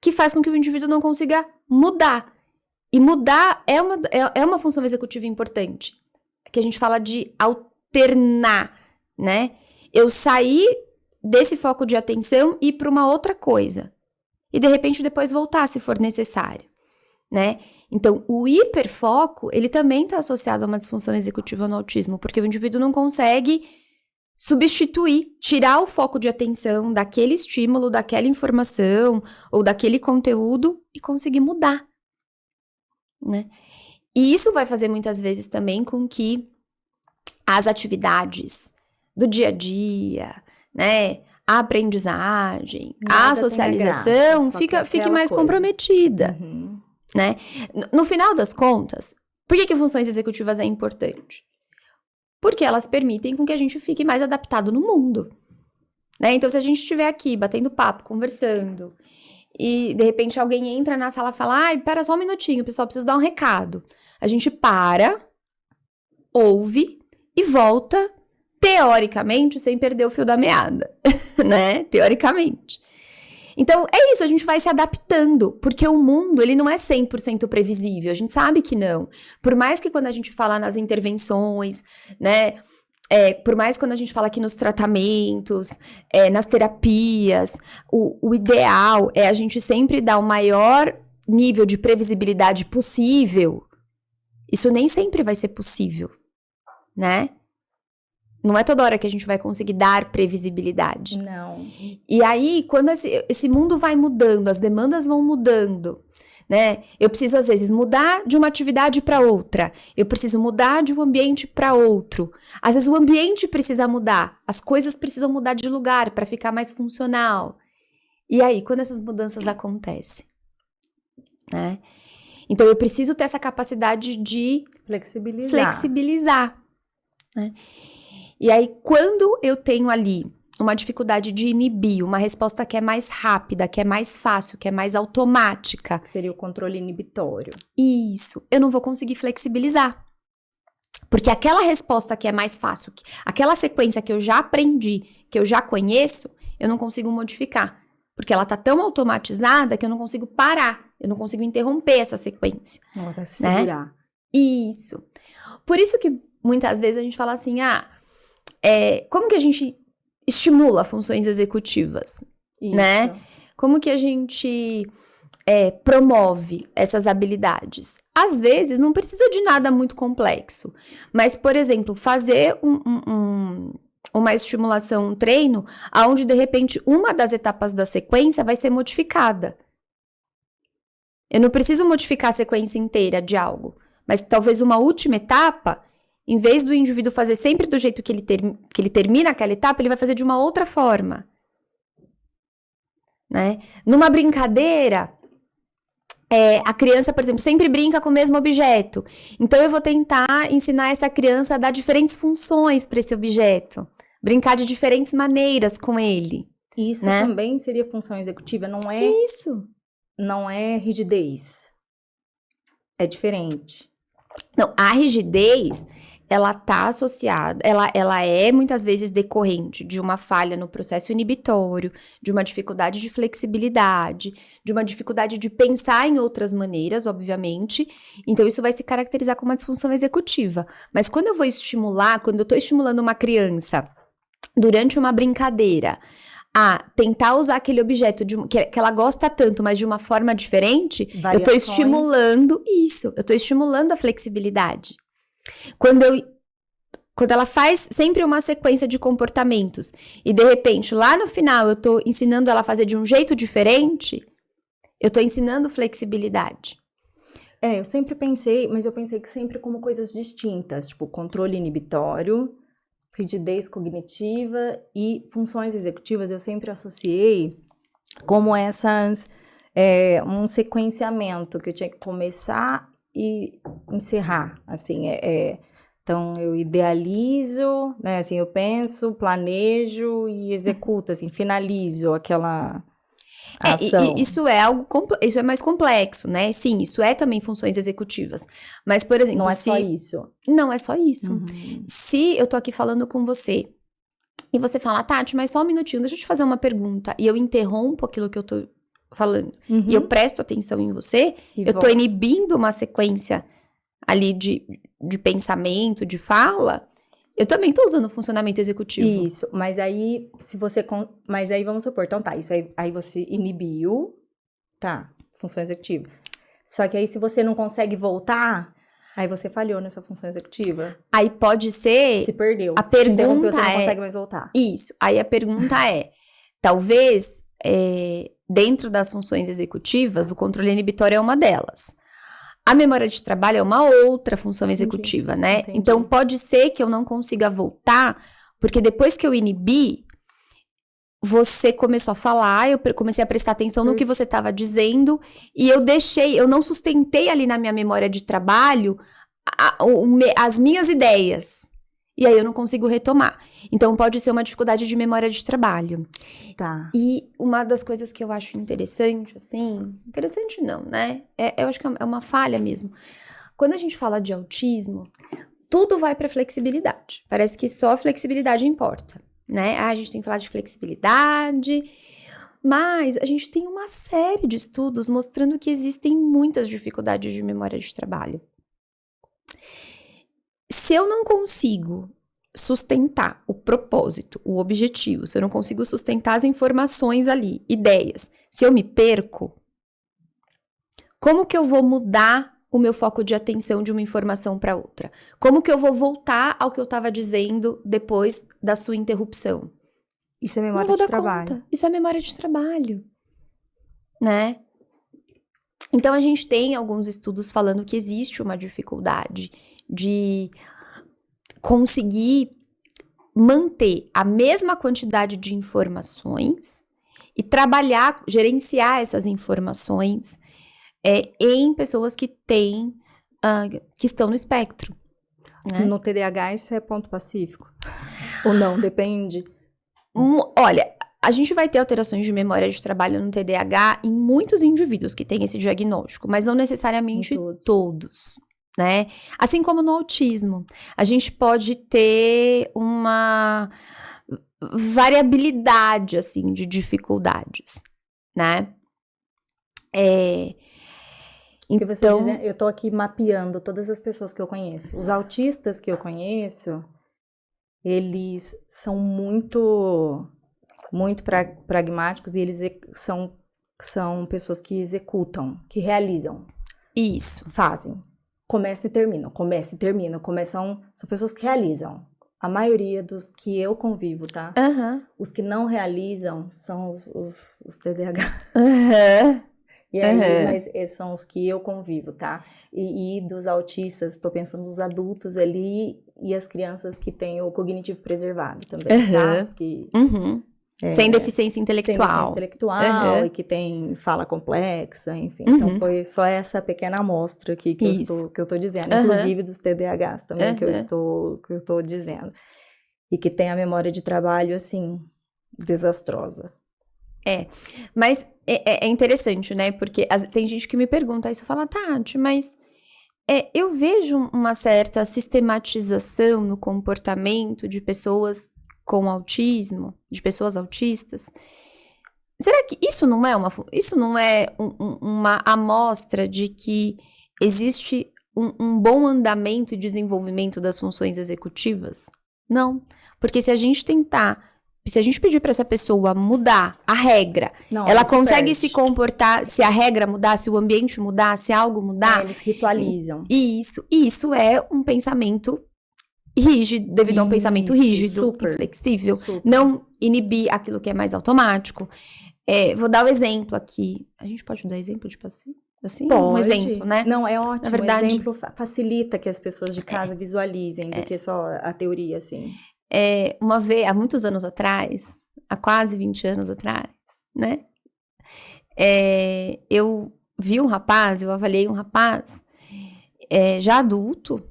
que faz com que o indivíduo não consiga mudar. E mudar é uma função executiva importante, que a gente fala de alternar, né? Eu sair desse foco de atenção e ir para uma outra coisa. E, de repente, depois voltar, se for necessário, né? Então, o hiperfoco, ele também está associado a uma disfunção executiva no autismo, porque o indivíduo não consegue substituir, tirar o foco de atenção daquele estímulo, daquela informação ou daquele conteúdo e conseguir mudar, né? E isso vai fazer, muitas vezes, também com que as atividades do dia a dia, né, a aprendizagem, a socialização fique mais comprometida, né? No final das contas, por que funções executivas é importante? Porque elas permitem com que a gente fique mais adaptado no mundo, né? Então, se a gente estiver aqui batendo papo, conversando, e de repente alguém entra na sala e fala, pera só um minutinho, pessoal, preciso dar um recado. A gente para, ouve e volta, teoricamente, sem perder o fio da meada, né? Teoricamente. Então, é isso, a gente vai se adaptando, porque o mundo, ele não é 100% previsível, a gente sabe que não. Por mais que quando a gente fala nas intervenções, né, por mais quando a gente fala aqui nos tratamentos, nas terapias, o ideal é a gente sempre dar o maior nível de previsibilidade possível. Isso nem sempre vai ser possível, né? Não é toda hora que a gente vai conseguir dar previsibilidade. Não. E aí, quando esse mundo vai mudando, as demandas vão mudando, né? Eu preciso, às vezes, mudar de uma atividade para outra. Eu preciso mudar de um ambiente para outro. Às vezes, o ambiente precisa mudar. As coisas precisam mudar de lugar para ficar mais funcional. E aí, quando essas mudanças acontecem, né? Então, eu preciso ter essa capacidade de flexibilizar, né? E aí, quando eu tenho ali uma dificuldade de inibir, uma resposta que é mais rápida, que é mais fácil, que é mais automática. Que seria o controle inibitório. Isso, eu não vou conseguir flexibilizar. Porque aquela resposta que é mais fácil, aquela sequência que eu já aprendi, que eu já conheço, eu não consigo modificar. Porque ela tá tão automatizada que eu não consigo parar, eu não consigo interromper essa sequência. Nossa, segurar. Né? Isso. Por isso que muitas vezes a gente fala assim, como que a gente estimula funções executivas, Isso. né? Como que a gente promove essas habilidades? Às vezes, não precisa de nada muito complexo. Mas, por exemplo, fazer uma estimulação, um treino, onde, de repente, uma das etapas da sequência vai ser modificada. Eu não preciso modificar a sequência inteira de algo. Mas, talvez, uma última etapa, em vez do indivíduo fazer sempre do jeito que ele termina aquela etapa, ele vai fazer de uma outra forma. Né? Numa brincadeira, a criança, por exemplo, sempre brinca com o mesmo objeto. Então, eu vou tentar ensinar essa criança a dar diferentes funções para esse objeto. Brincar de diferentes maneiras com ele. Isso, né? Também seria função executiva, não é? Isso. Não é rigidez. É diferente. Não, a rigidez, ela tá associada, ela é muitas vezes decorrente de uma falha no processo inibitório, de uma dificuldade de flexibilidade, de uma dificuldade de pensar em outras maneiras, obviamente. Então, isso vai se caracterizar como uma disfunção executiva. Mas quando eu vou estimular, quando eu tô estimulando uma criança durante uma brincadeira a tentar usar aquele objeto que ela gosta tanto, mas de uma forma diferente, Variações. Eu tô estimulando isso, eu tô estimulando a flexibilidade. Quando ela faz sempre uma sequência de comportamentos e, de repente, lá no final eu tô ensinando ela a fazer de um jeito diferente, eu tô ensinando flexibilidade. Eu sempre pensei, mas eu pensei que sempre como coisas distintas, tipo controle inibitório, rigidez cognitiva e funções executivas, eu sempre associei como essas, um sequenciamento que eu tinha que começar e encerrar, assim, então eu idealizo, né, assim, eu penso, planejo e executo, assim, finalizo aquela ação. Isso isso é mais complexo, né? Sim, isso é também funções executivas. Mas, por exemplo, não é só isso. Não é só isso. Uhum. Se eu tô aqui falando com você e você fala, Tati, mas só um minutinho, deixa eu te fazer uma pergunta, e eu interrompo aquilo que eu tô falando, e eu presto atenção em você, eu tô inibindo uma sequência ali de pensamento, de fala, eu também tô usando o funcionamento executivo. Isso, mas aí, mas aí vamos supor, então tá, isso aí você inibiu, tá, função executiva. Só que aí se você não consegue voltar, aí você falhou nessa função executiva. Aí pode ser... Se perdeu, a se pergunta te interrompeu, você não consegue mais voltar. Isso, aí a pergunta talvez, dentro das funções executivas, o controle inibitório é uma delas. A memória de trabalho é uma outra função executiva, né? Entendi. Então, pode ser que eu não consiga voltar, porque depois que eu inibi, você começou a falar, eu comecei a prestar atenção no que você estava dizendo, e eu não sustentei ali na minha memória de trabalho as minhas ideias. E aí eu não consigo retomar. Então, pode ser uma dificuldade de memória de trabalho. Tá. E uma das coisas que eu acho interessante, assim... Interessante não, né? Eu acho que é uma falha mesmo. Quando a gente fala de autismo, tudo vai para flexibilidade. Parece que só a flexibilidade importa, né? A gente tem que falar de flexibilidade... Mas a gente tem uma série de estudos mostrando que existem muitas dificuldades de memória de trabalho. Se eu não consigo sustentar o propósito, o objetivo, se eu não consigo sustentar as informações ali, ideias, se eu me perco, como que eu vou mudar o meu foco de atenção de uma informação para outra? Como que eu vou voltar ao que eu estava dizendo depois da sua interrupção? Isso é Não memória vou de dar trabalho. conta. Isso é memória de trabalho, né? Então, a gente tem alguns estudos falando que existe uma dificuldade de conseguir manter a mesma quantidade de informações e trabalhar, gerenciar essas informações em pessoas que têm, que estão no espectro. Né? No TDAH isso é ponto pacífico? Ou não? Depende. Olha, a gente vai ter alterações de memória de trabalho no TDAH em muitos indivíduos que têm esse diagnóstico, mas não necessariamente todos, né? Assim como no autismo, a gente pode ter uma variabilidade, assim, de dificuldades, né? Porque você diz, eu tô aqui mapeando todas as pessoas que eu conheço. Os autistas que eu conheço, eles são muito pragmáticos e eles são pessoas que executam, que realizam. Isso. Fazem. Começam e terminam. São pessoas que realizam. A maioria dos que eu convivo, tá? Uhum. Os que não realizam são os TDAH. Uhum. E aí, mas são os que eu convivo, tá? E dos autistas, tô pensando nos adultos ali e as crianças que têm o cognitivo preservado também, tá? Os que... Sem deficiência intelectual. Sem deficiência intelectual e que tem fala complexa, enfim. Então, foi só essa pequena amostra aqui que eu tô dizendo. Inclusive dos TDAHs também, que eu estou dizendo. E que tem a memória de trabalho, assim, desastrosa. Mas é interessante, né? Porque tem gente que me pergunta isso, fala, Tati, mas eu vejo uma certa sistematização no comportamento de pessoas com autismo, de pessoas autistas. Será que isso não é uma amostra de que existe um bom andamento e desenvolvimento das funções executivas? Não, porque se a gente pedir para essa pessoa mudar a regra, ela consegue se comportar, se a regra mudar, se o ambiente mudar, se algo mudar. Eles ritualizam. Isso é um pensamento rígido, devido a um pensamento rígido, inflexível. Não inibir aquilo que é mais automático. Vou dar o exemplo aqui. A gente pode dar exemplo de passivo? Assim? Pode. Um exemplo, né? Não, é ótimo. Na verdade, o exemplo facilita que as pessoas de casa visualizem do que só a teoria, assim. Uma vez, há muitos anos atrás, há quase 20 anos atrás, né? Eu vi um rapaz, eu avaliei um rapaz já adulto,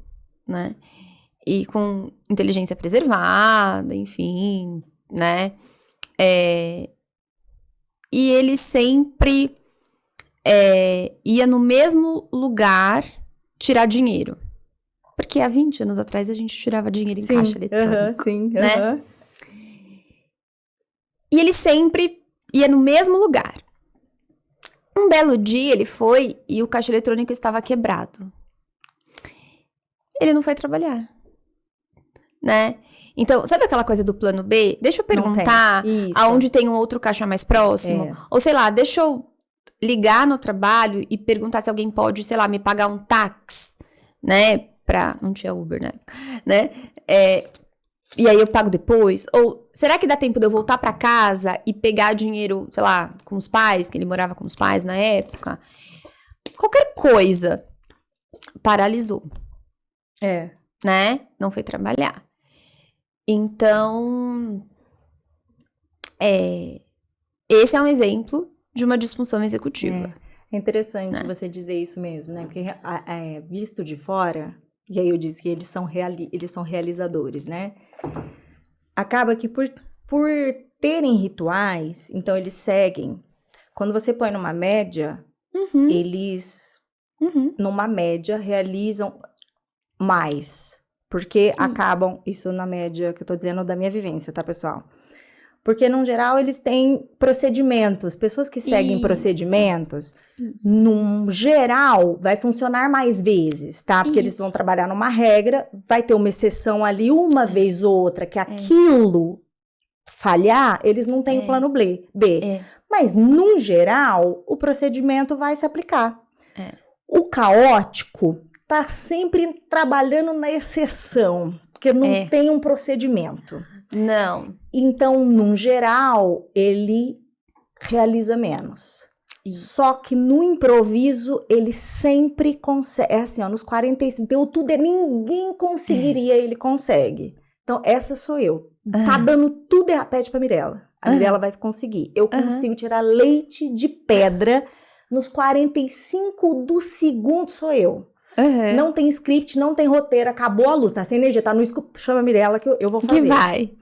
né? E com inteligência preservada, enfim, né? E ele sempre ia no mesmo lugar tirar dinheiro. Porque há 20 anos atrás a gente tirava dinheiro em caixa eletrônica. Né? E ele sempre ia no mesmo lugar. Um belo dia ele foi e o caixa eletrônico estava quebrado. Ele não foi trabalhar. Né? Então, sabe aquela coisa do plano B? Deixa eu perguntar aonde tem um outro caixa mais próximo. Ou sei lá, deixa eu ligar no trabalho e perguntar se alguém pode, sei lá, me pagar um táxi, né? Não tinha Uber, né? E aí eu pago depois. Ou será que dá tempo de eu voltar pra casa e pegar dinheiro, sei lá, com os pais, que ele morava com os pais na época? Qualquer coisa. Paralisou. Né? Não foi trabalhar. Então, esse é um exemplo de uma disfunção executiva. É interessante você dizer isso mesmo, né? Porque visto de fora, e aí eu disse que eles são realizadores, né? Acaba que por terem rituais, então eles seguem. Quando você põe numa média, eles, numa média, realizam mais. Porque acabam, isso na média que eu tô dizendo da minha vivência, tá, pessoal? Porque, no geral, eles têm procedimentos. Pessoas que seguem procedimentos, num geral, vai funcionar mais vezes, tá? Porque eles vão trabalhar numa regra, vai ter uma exceção ali, uma vez ou outra, que aquilo falhar, eles não têm o plano B. Mas, no geral, o procedimento vai se aplicar. O caótico tá sempre trabalhando na exceção, porque não tem um procedimento. Não. Então, num geral, ele realiza menos. Isso. Só que no improviso, ele sempre consegue. É assim, ó, nos 45, deu tudo, ninguém conseguiria, ele consegue. Então, essa sou eu. Tá dando tudo errado. Pede pra Mirella. A Mirella vai conseguir. Eu consigo tirar leite de pedra. Nos 45 do segundo sou eu. Não tem script, não tem roteiro, acabou a luz, tá sem energia, tá no escuro, chama a Mirella que eu vou fazer. Que vai.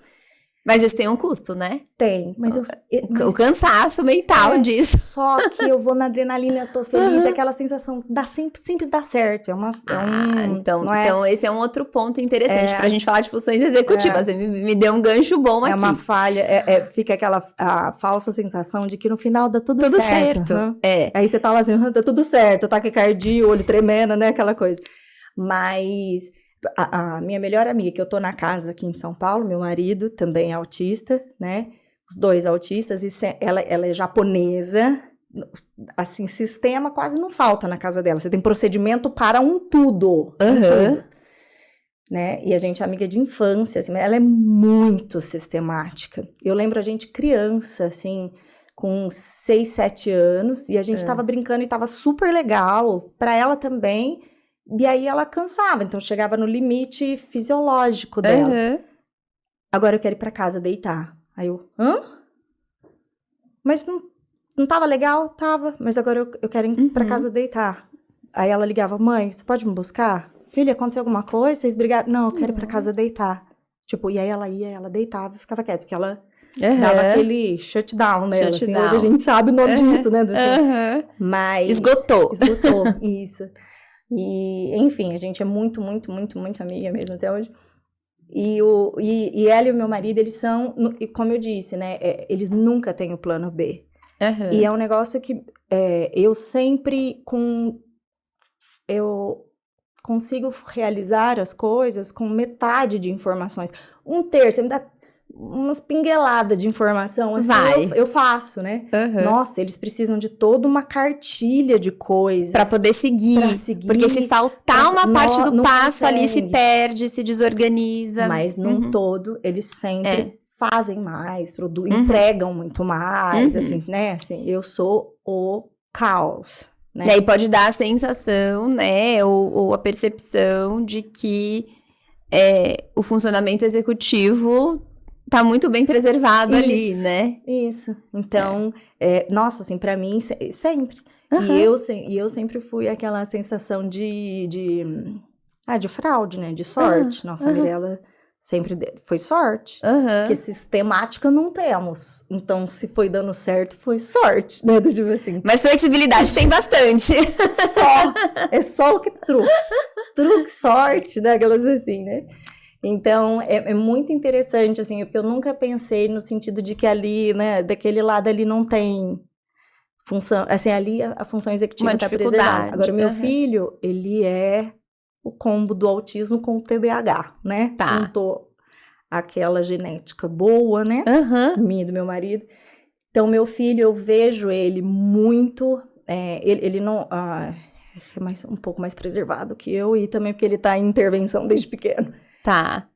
Mas isso tem um custo, né? Tem, mas o cansaço mental disso. Só que eu vou na adrenalina, eu tô feliz, aquela sensação, sempre dá certo. Então esse é um outro ponto interessante pra gente falar de funções executivas. Você me deu um gancho bom aqui. É uma falha, fica aquela falsa sensação de que no final dá tudo certo. Né? Aí você tá lá assim, tá tudo certo, taquicardia, o olho tremendo, né, aquela coisa. Mas a minha melhor amiga, que eu tô na casa aqui em São Paulo, meu marido também é autista, né? Os dois autistas, e ela é japonesa, assim, sistema quase não falta na casa dela. Você tem procedimento para tudo. Tudo, né? E a gente é amiga de infância, assim, ela é muito sistemática. Eu lembro a gente criança, assim, com 6, 7 anos, e a gente tava brincando e tava super legal, pra ela também. E aí ela cansava, então chegava no limite fisiológico dela. Agora eu quero ir pra casa deitar. Aí eu, Mas não tava legal? Tava, mas agora eu quero ir pra casa deitar. Aí ela ligava, mãe, você pode me buscar? Filha, aconteceu alguma coisa? Vocês brigaram? Não, eu quero ir pra casa deitar. Tipo, e aí ela deitava e ficava quieta, porque ela dava aquele shutdown nela, assim. Hoje a gente sabe o nome disso, né? Assim. Mas... Esgotou, isso. E, enfim, a gente é muito, muito, muito, muito amiga mesmo até hoje. E ela e o meu marido, eles são, como eu disse, né? Eles nunca têm o plano B. E é um negócio que eu sempre eu consigo realizar as coisas com metade de informações. 1/3, você me dá umas pingueladas de informação, assim, eu faço, né? Nossa, eles precisam de toda uma cartilha de coisas. Pra poder seguir. Porque se faltar uma parte do passo ali, se perde, se desorganiza. Mas num todo, eles sempre fazem mais, entregam muito mais, assim, né? Assim, eu sou o caos, né? E aí pode dar a sensação, né? Ou a percepção de que o funcionamento executivo tá muito bem preservado ali, né? Isso. Então, nossa, assim, pra mim, sempre. E eu sempre fui aquela sensação de fraude, né? De sorte. Nossa, a Mirella sempre foi sorte. Porque sistemática não temos. Então, se foi dando certo, foi sorte, né? Tipo assim. Mas flexibilidade tem bastante. É só o que truque. Truque, sorte, né? Aquelas assim, né? Então, é muito interessante, assim, porque eu nunca pensei no sentido de que ali, né, daquele lado ali não tem função, assim, ali a função executiva está preservada. Agora, meu filho, ele é o combo do autismo com o TDAH, né? Juntou aquela genética boa, né? Minha e do meu marido. Então, meu filho, eu vejo ele muito, ele não... é um pouco mais preservado que eu, e também porque ele está em intervenção desde pequeno.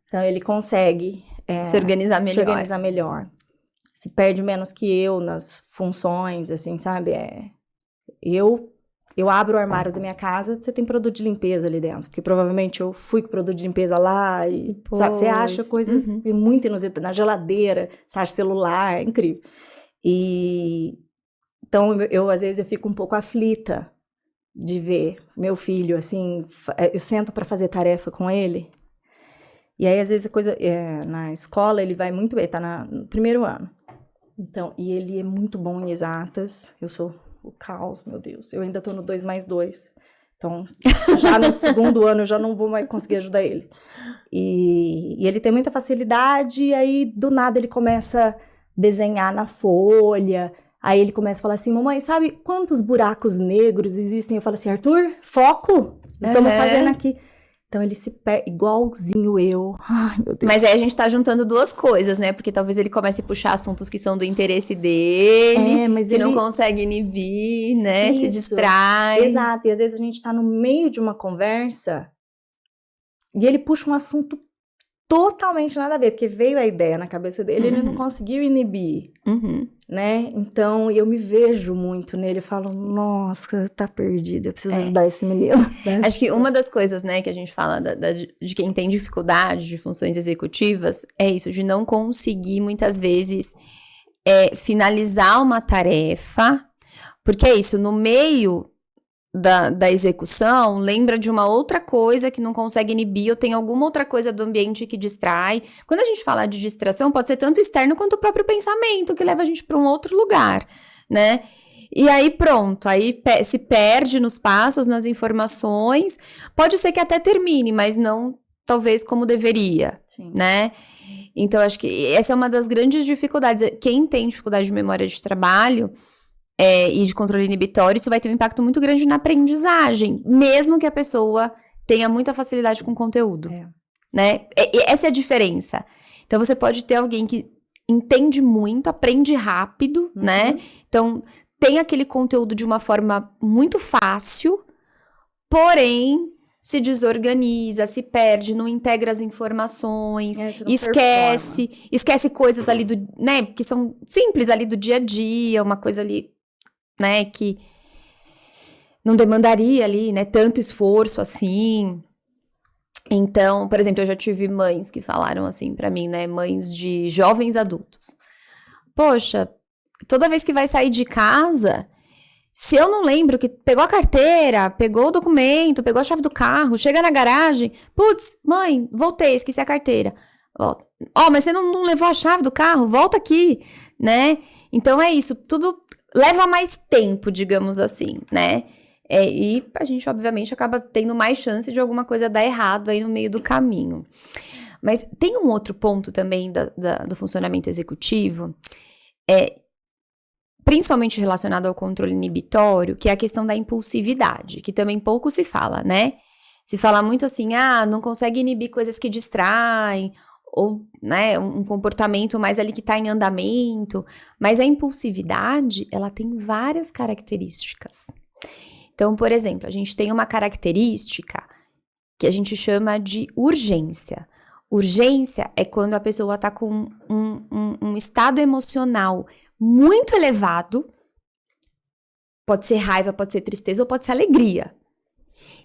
Então, ele consegue se organizar melhor. Se perde menos que eu nas funções, assim, sabe? Eu abro o armário da minha casa, você tem produto de limpeza ali dentro. Porque provavelmente eu fui com produto de limpeza lá e sabe, você acha coisas muito inusitadas. Na geladeira, você acha celular, é incrível. Então, às vezes, eu fico um pouco aflita de ver meu filho, assim, eu sento para fazer tarefa com ele. E aí, às vezes, na escola, ele vai muito bem, tá no primeiro ano. Então, e ele é muito bom em exatas. Eu sou o caos, meu Deus. Eu ainda tô no 2+2. Então, já no segundo ano, eu já não vou mais conseguir ajudar ele. E ele tem muita facilidade, e aí, do nada, ele começa a desenhar na folha. Aí ele começa a falar assim, mamãe, sabe quantos buracos negros existem? Eu falo assim, Arthur, foco! Estamos fazendo aqui. Então ele se perde, igualzinho eu. Ai, meu Deus. Mas aí a gente tá juntando duas coisas, né? Porque talvez ele comece a puxar assuntos que são do interesse dele, mas que ele não consegue inibir, né? Se Isso. distrai. Exato, e às vezes a gente tá no meio de uma conversa e ele puxa um assunto totalmente nada a ver, porque veio a ideia na cabeça dele, ele não conseguiu inibir, Uhum. né? Então eu me vejo muito nele, eu falo, nossa, tá perdido, eu preciso ajudar esse menino. Né? Acho que uma das coisas, né, que a gente fala de quem tem dificuldade de funções executivas é isso, de não conseguir muitas vezes finalizar uma tarefa, porque é isso, no meio da execução, lembra de uma outra coisa que não consegue inibir, ou tem alguma outra coisa do ambiente que distrai. Quando a gente fala de distração, pode ser tanto externo quanto o próprio pensamento, que leva a gente para um outro lugar, né? E aí pronto, aí se perde nos passos, nas informações, pode ser que até termine, mas não talvez como deveria, Sim. né? Então acho que essa é uma das grandes dificuldades. Quem tem dificuldade de memória de trabalho e de controle inibitório, isso vai ter um impacto muito grande na aprendizagem, mesmo que a pessoa tenha muita facilidade com o conteúdo, né? Essa é a diferença. Então, você pode ter alguém que entende muito, aprende rápido, né? Então, tem aquele conteúdo de uma forma muito fácil, porém se desorganiza, se perde, não integra as informações, esquece coisas ali né, que são simples ali do dia a dia, uma coisa ali, né, que não demandaria ali, né, tanto esforço assim. Então, por exemplo, eu já tive mães que falaram assim pra mim, né, mães de jovens adultos. Poxa, toda vez que vai sair de casa, se eu não lembro que pegou a carteira, pegou o documento, pegou a chave do carro, chega na garagem, putz, mãe, voltei, esqueci a carteira. Mas você não levou a chave do carro? Volta aqui, né? Então é isso, tudo leva mais tempo, digamos assim, né? E a gente, obviamente, acaba tendo mais chance de alguma coisa dar errado aí no meio do caminho. Mas tem um outro ponto também do funcionamento executivo, principalmente relacionado ao controle inibitório, que é a questão da impulsividade, que também pouco se fala, né? Se fala muito assim, não consegue inibir coisas que distraem, ou, né, um comportamento mais ali que tá em andamento, mas a impulsividade, ela tem várias características. Então, por exemplo, a gente tem uma característica que a gente chama de urgência. Urgência é quando a pessoa tá com um estado emocional muito elevado, pode ser raiva, pode ser tristeza ou pode ser alegria.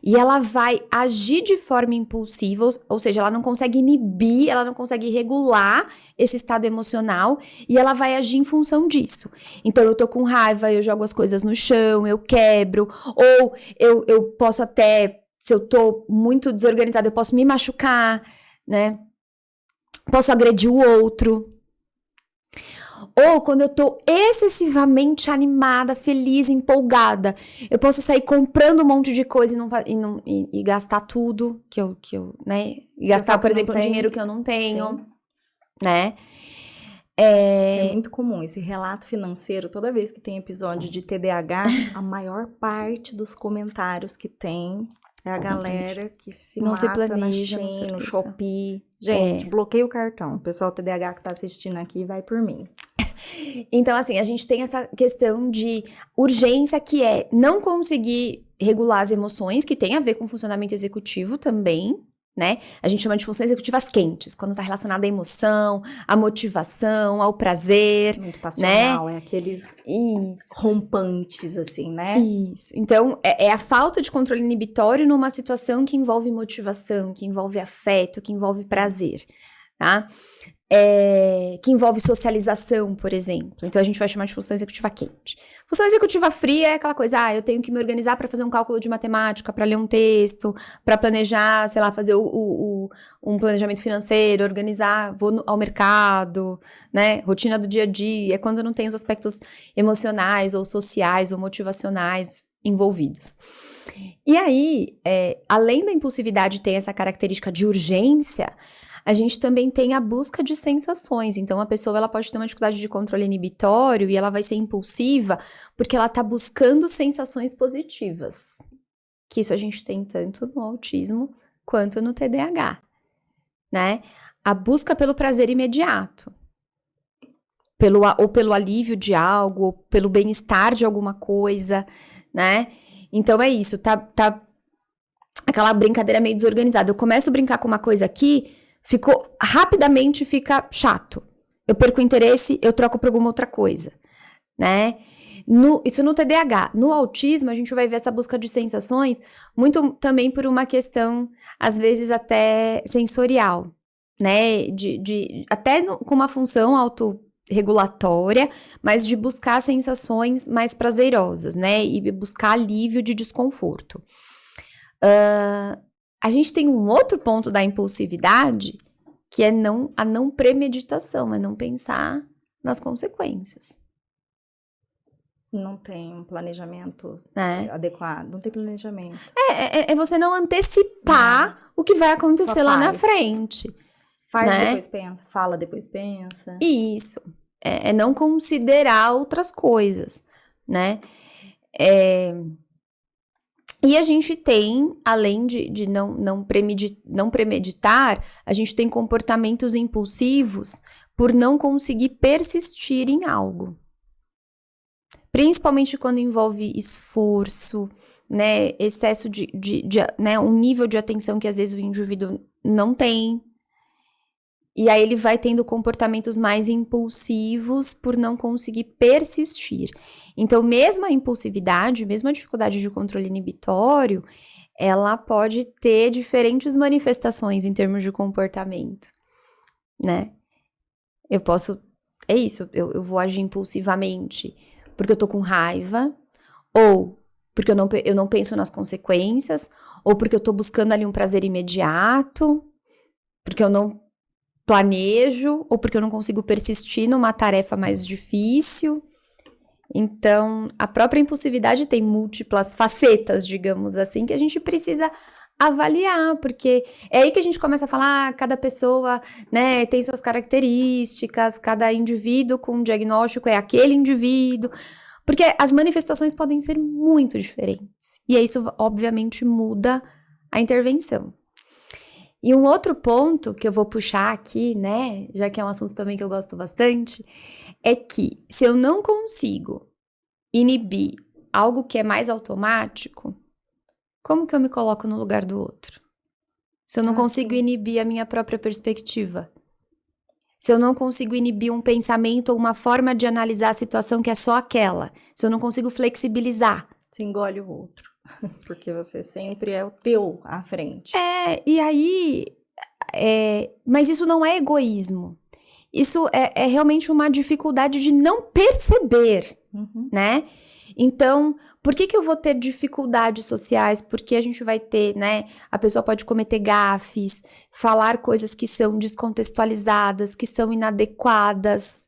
E ela vai agir de forma impulsiva, ou seja, ela não consegue inibir, ela não consegue regular esse estado emocional e ela vai agir em função disso. Então, eu tô com raiva, eu jogo as coisas no chão, eu quebro, ou eu posso até, se eu tô muito desorganizada, eu posso me machucar, né? Posso agredir o outro. Ou quando eu tô excessivamente animada, feliz, empolgada, eu posso sair comprando um monte de coisa e gastar tudo que eu né? E gastar, por exemplo, um dinheiro que eu não tenho, sim, né? É muito comum esse relato financeiro, toda vez que tem episódio de TDAH, a maior parte dos comentários que tem é a galera que se não mata se planeja, na Shein, no Shopee. Gente, bloqueia o cartão. O pessoal TDAH que tá assistindo aqui vai por mim. Então, assim, a gente tem essa questão de urgência que é não conseguir regular as emoções, que tem a ver com o funcionamento executivo também, né? A gente chama de funções executivas quentes, quando tá relacionada à emoção, à motivação, ao prazer. Muito passional, né? Aqueles isso, rompantes, assim, né? Isso. Então, é a falta de controle inibitório numa situação que envolve motivação, que envolve afeto, que envolve prazer, tá? Que envolve socialização, por exemplo. Então, a gente vai chamar de função executiva quente. Função executiva fria é aquela coisa, eu tenho que me organizar para fazer um cálculo de matemática, para ler um texto, para planejar, sei lá, fazer um planejamento financeiro, organizar, vou ao mercado, né? Rotina do dia a dia, é quando não tem os aspectos emocionais ou sociais ou motivacionais envolvidos. E aí, além da impulsividade ter essa característica de urgência, a gente também tem a busca de sensações. Então, a pessoa ela pode ter uma dificuldade de controle inibitório e ela vai ser impulsiva porque ela está buscando sensações positivas. Que isso a gente tem tanto no autismo quanto no TDAH, né? A busca pelo prazer imediato, ou pelo alívio de algo, ou pelo bem-estar de alguma coisa, né? Então é isso, tá aquela brincadeira meio desorganizada. Eu começo a brincar com uma coisa aqui, rapidamente fica chato. Eu perco o interesse, eu troco por alguma outra coisa, né? Isso no TDAH. No autismo, a gente vai ver essa busca de sensações muito também por uma questão, às vezes, até sensorial, né? Até com uma função autorregulatória, mas de buscar sensações mais prazerosas, né? E buscar alívio de desconforto. A gente tem um outro ponto da impulsividade, que é a não premeditação, é não pensar nas consequências. Não tem um planejamento né? adequado, não tem planejamento. É você não antecipar o que vai acontecer lá na frente. Faz, né? depois pensa, fala, depois pensa. Isso. É não considerar outras coisas, né? E a gente tem, além de não premeditar, a gente tem comportamentos impulsivos por não conseguir persistir em algo. Principalmente quando envolve esforço, né? Excesso né? Um nível de atenção que às vezes o indivíduo não tem. E aí ele vai tendo comportamentos mais impulsivos por não conseguir persistir. Então, mesmo a impulsividade, mesmo a dificuldade de controle inibitório, ela pode ter diferentes manifestações em termos de comportamento, né? É isso, eu vou agir impulsivamente porque eu tô com raiva, ou porque eu não penso nas consequências, ou porque eu tô buscando ali um prazer imediato, porque eu não planejo, ou porque eu não consigo persistir numa tarefa mais difícil. Então, a própria impulsividade tem múltiplas facetas, digamos assim, que a gente precisa avaliar, porque é aí que a gente começa a falar, cada pessoa, né, tem suas características, cada indivíduo com um diagnóstico é aquele indivíduo, porque as manifestações podem ser muito diferentes, e isso, obviamente, muda a intervenção. E um outro ponto que eu vou puxar aqui, né, já que é um assunto também que eu gosto bastante, é que se eu não consigo inibir algo que é mais automático, como que eu me coloco no lugar do outro? Se eu não consigo inibir a minha própria perspectiva, se eu não consigo inibir um pensamento ou uma forma de analisar a situação que é só aquela, se eu não consigo flexibilizar. Você engole o outro, porque você sempre é o teu à frente. E aí, mas isso não é egoísmo. Isso é realmente uma dificuldade de não perceber, né? Então, por que eu vou ter dificuldades sociais? Porque a gente vai ter, né? A pessoa pode cometer gafes, falar coisas que são descontextualizadas, que são inadequadas.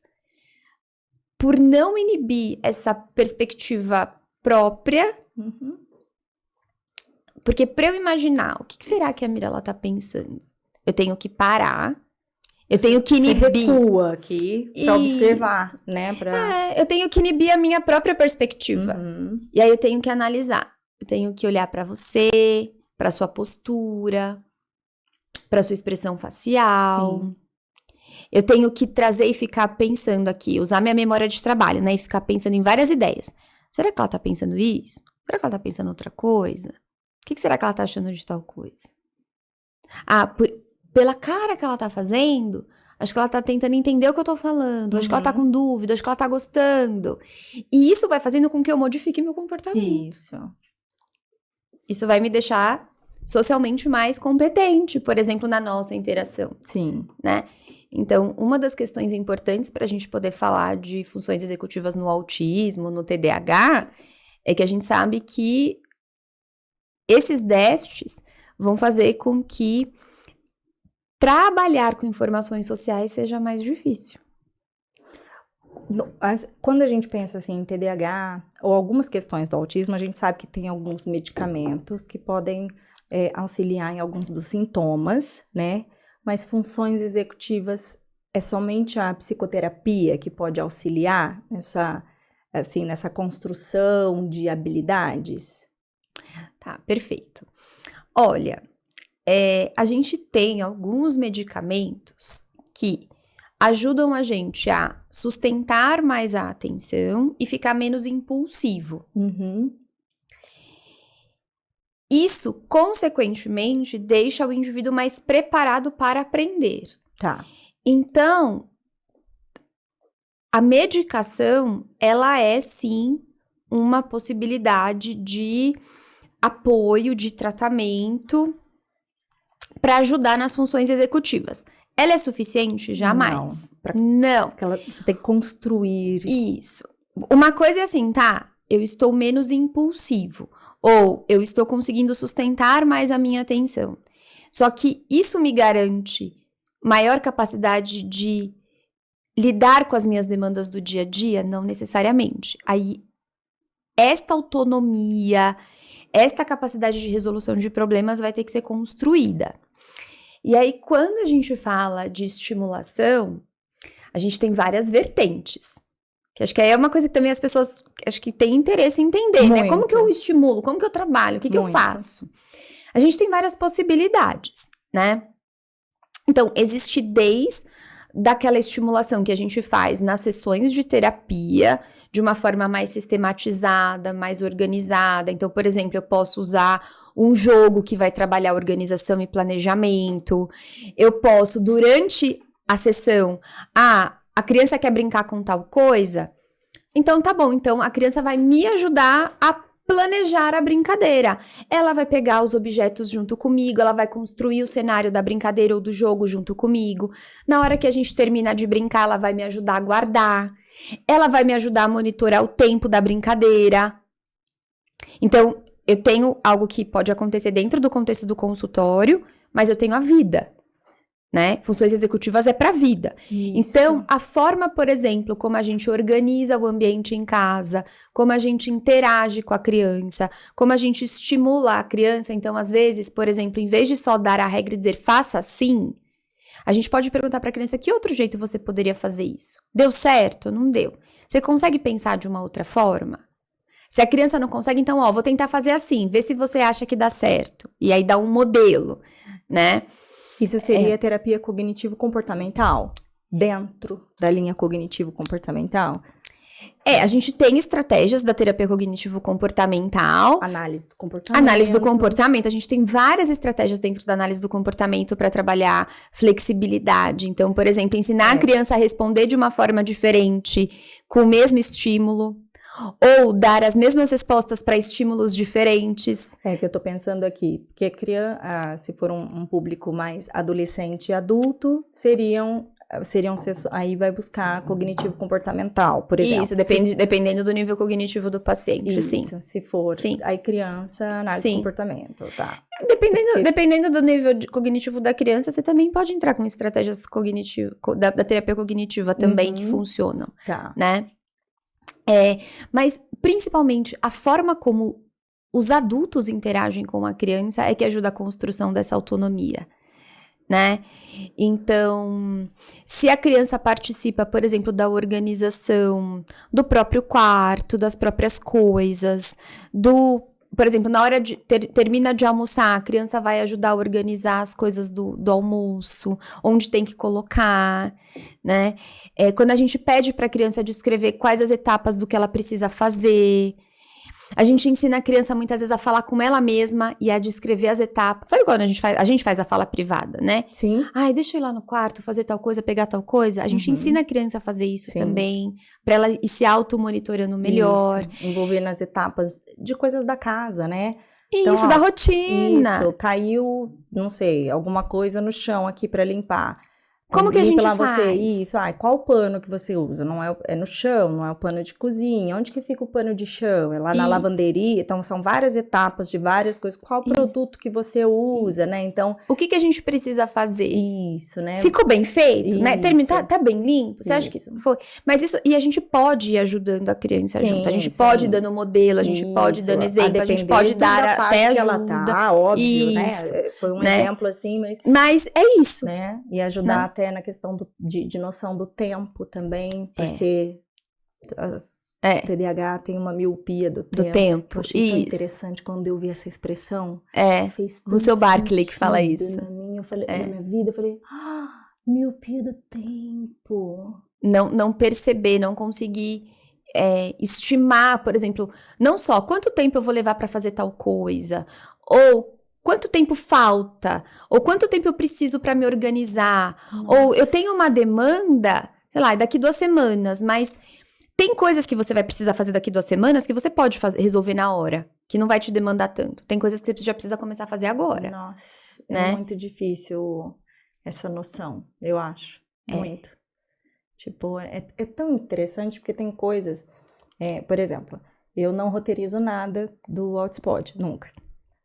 Por não inibir essa perspectiva própria, porque para eu imaginar o que será que a Mirella tá pensando, eu tenho que parar. Eu tenho que inibir. Você recua aqui pra observar, né? Eu tenho que inibir a minha própria perspectiva. E aí eu tenho que analisar. Eu tenho que olhar pra você, pra sua postura, pra sua expressão facial. Sim. Eu tenho que trazer e ficar pensando aqui, usar minha memória de trabalho, né? E ficar pensando em várias ideias. Será que ela tá pensando isso? Será que ela tá pensando outra coisa? O que será que ela tá achando de tal coisa? Pela cara que ela tá fazendo, acho que ela tá tentando entender o que eu tô falando, acho que ela tá com dúvida, acho que ela tá gostando. E isso vai fazendo com que eu modifique meu comportamento. Isso vai me deixar socialmente mais competente, por exemplo, na nossa interação. Sim. Né? Então, uma das questões importantes pra gente poder falar de funções executivas no autismo, no TDAH, é que a gente sabe que esses déficits vão fazer com que trabalhar com informações sociais seja mais difícil. Quando a gente pensa assim em TDAH ou algumas questões do autismo, a gente sabe que tem alguns medicamentos que podem auxiliar em alguns dos sintomas, né? Mas funções executivas é somente a psicoterapia que pode auxiliar nessa construção de habilidades? Tá, perfeito. Olha, a gente tem alguns medicamentos que ajudam a gente a sustentar mais a atenção e ficar menos impulsivo. Uhum. Isso, consequentemente, deixa o indivíduo mais preparado para aprender. Tá. Então, a medicação, ela é sim uma possibilidade de apoio, de tratamento para ajudar nas funções executivas. Ela é suficiente? Jamais. Não. Você tem que construir. Isso. Uma coisa é assim, tá? Eu estou menos impulsivo. Ou eu estou conseguindo sustentar mais a minha atenção. Só que isso me garante maior capacidade de lidar com as minhas demandas do dia a dia? Não necessariamente. Aí, esta autonomia, esta capacidade de resolução de problemas vai ter que ser construída. E aí, quando a gente fala de estimulação, a gente tem várias vertentes. Que acho que aí é uma coisa que também as pessoas acho que têm interesse em entender, né? Como que eu estimulo? Como que eu trabalho? O que eu faço? A gente tem várias possibilidades, né? Então, existe desde daquela estimulação que a gente faz nas sessões de terapia, de uma forma mais sistematizada, mais organizada. Então, por exemplo, eu posso usar um jogo que vai trabalhar organização e planejamento. Eu posso, durante a sessão, a criança quer brincar com tal coisa? Então, tá bom. Então, a criança vai me ajudar a planejar a brincadeira. Ela vai pegar os objetos junto comigo, ela vai construir o cenário da brincadeira ou do jogo junto comigo. Na hora que a gente terminar de brincar, ela vai me ajudar a guardar. Ela vai me ajudar a monitorar o tempo da brincadeira. Então, eu tenho algo que pode acontecer dentro do contexto do consultório, mas eu tenho a vida. Né? Funções executivas é para a vida. Isso. Então, a forma, por exemplo, como a gente organiza o ambiente em casa, como a gente interage com a criança, como a gente estimula a criança. Então, às vezes, por exemplo, em vez de só dar a regra e dizer faça assim, a gente pode perguntar para a criança que outro jeito você poderia fazer isso. Deu certo? Não deu. Você consegue pensar de uma outra forma? Se a criança não consegue, então, vou tentar fazer assim, vê se você acha que dá certo. E aí dá um modelo, né? Isso seria terapia cognitivo-comportamental? Dentro da linha cognitivo-comportamental? A gente tem estratégias da terapia cognitivo-comportamental. Análise do comportamento. Análise do comportamento. A gente tem várias estratégias dentro da análise do comportamento para trabalhar flexibilidade. Então, por exemplo, ensinar a criança a responder de uma forma diferente, com o mesmo estímulo. Ou dar as mesmas respostas para estímulos diferentes. Que eu tô pensando aqui, porque se for um público mais adolescente e adulto, aí vai buscar cognitivo-comportamental, por exemplo. Isso, dependendo do nível cognitivo do paciente, sim. Isso, se for. Sim. Aí criança, análise de comportamento, tá. Dependendo do nível cognitivo da criança, você também pode entrar com estratégias cognitivas, da terapia cognitiva também, que funcionam, tá. Né? Mas, principalmente, a forma como os adultos interagem com a criança é que ajuda a construção dessa autonomia, né? Então, se a criança participa, por exemplo, da organização do próprio quarto, das próprias coisas, por exemplo, na hora de termina de almoçar, a criança vai ajudar a organizar as coisas do almoço, onde tem que colocar, né? Quando a gente pede para a criança descrever quais as etapas do que ela precisa fazer, a gente ensina a criança muitas vezes a falar com ela mesma e a descrever as etapas. Sabe quando a gente faz a fala privada, né? Sim. Deixa eu ir lá no quarto, fazer tal coisa, pegar tal coisa. A gente ensina a criança a fazer isso também, para ela ir se auto-monitorando melhor. Isso. Envolver nas etapas de coisas da casa, né? Isso, então, da rotina. Isso, caiu, não sei, alguma coisa no chão aqui para limpar. Como que a gente faz? Isso, qual pano que você usa? Não é no chão, não é o pano de cozinha. Onde que fica o pano de chão? É lá na lavanderia? Então, são várias etapas de várias coisas. Qual produto que você usa, né? Então... O que a gente precisa fazer? Isso, né? Ficou bem feito, né? Tá bem limpo? Você acha que foi? Mas isso... E a gente pode ir ajudando a criança junto. A gente pode ir dando modelo, a gente pode ir dando exemplo, a gente pode dar até ajuda. Ela tá, óbvio, né? Foi um exemplo assim, mas é isso. Né? E ajudar até na questão de noção do tempo também, porque TDAH tem uma miopia do Do tempo. tempo. Eu achei tão Isso. interessante quando eu vi essa expressão. É. Fez Russell tanto Barkley que fala sentido isso. na minha vida. Eu falei, miopia do tempo. Não perceber, não conseguir estimar, por exemplo, não só quanto tempo eu vou levar para fazer tal coisa, ou quanto tempo falta, ou quanto tempo eu preciso para me organizar, ou eu tenho uma demanda, sei lá, daqui 2 semanas, mas tem coisas que você vai precisar fazer daqui 2 semanas que você pode resolver na hora, que não vai te demandar tanto. Tem coisas que você já precisa começar a fazer agora. Nossa, né? É muito difícil essa noção, eu acho. Muito. Tipo, é tão interessante porque tem coisas... por exemplo, eu não roteirizo nada do Outspot, nunca.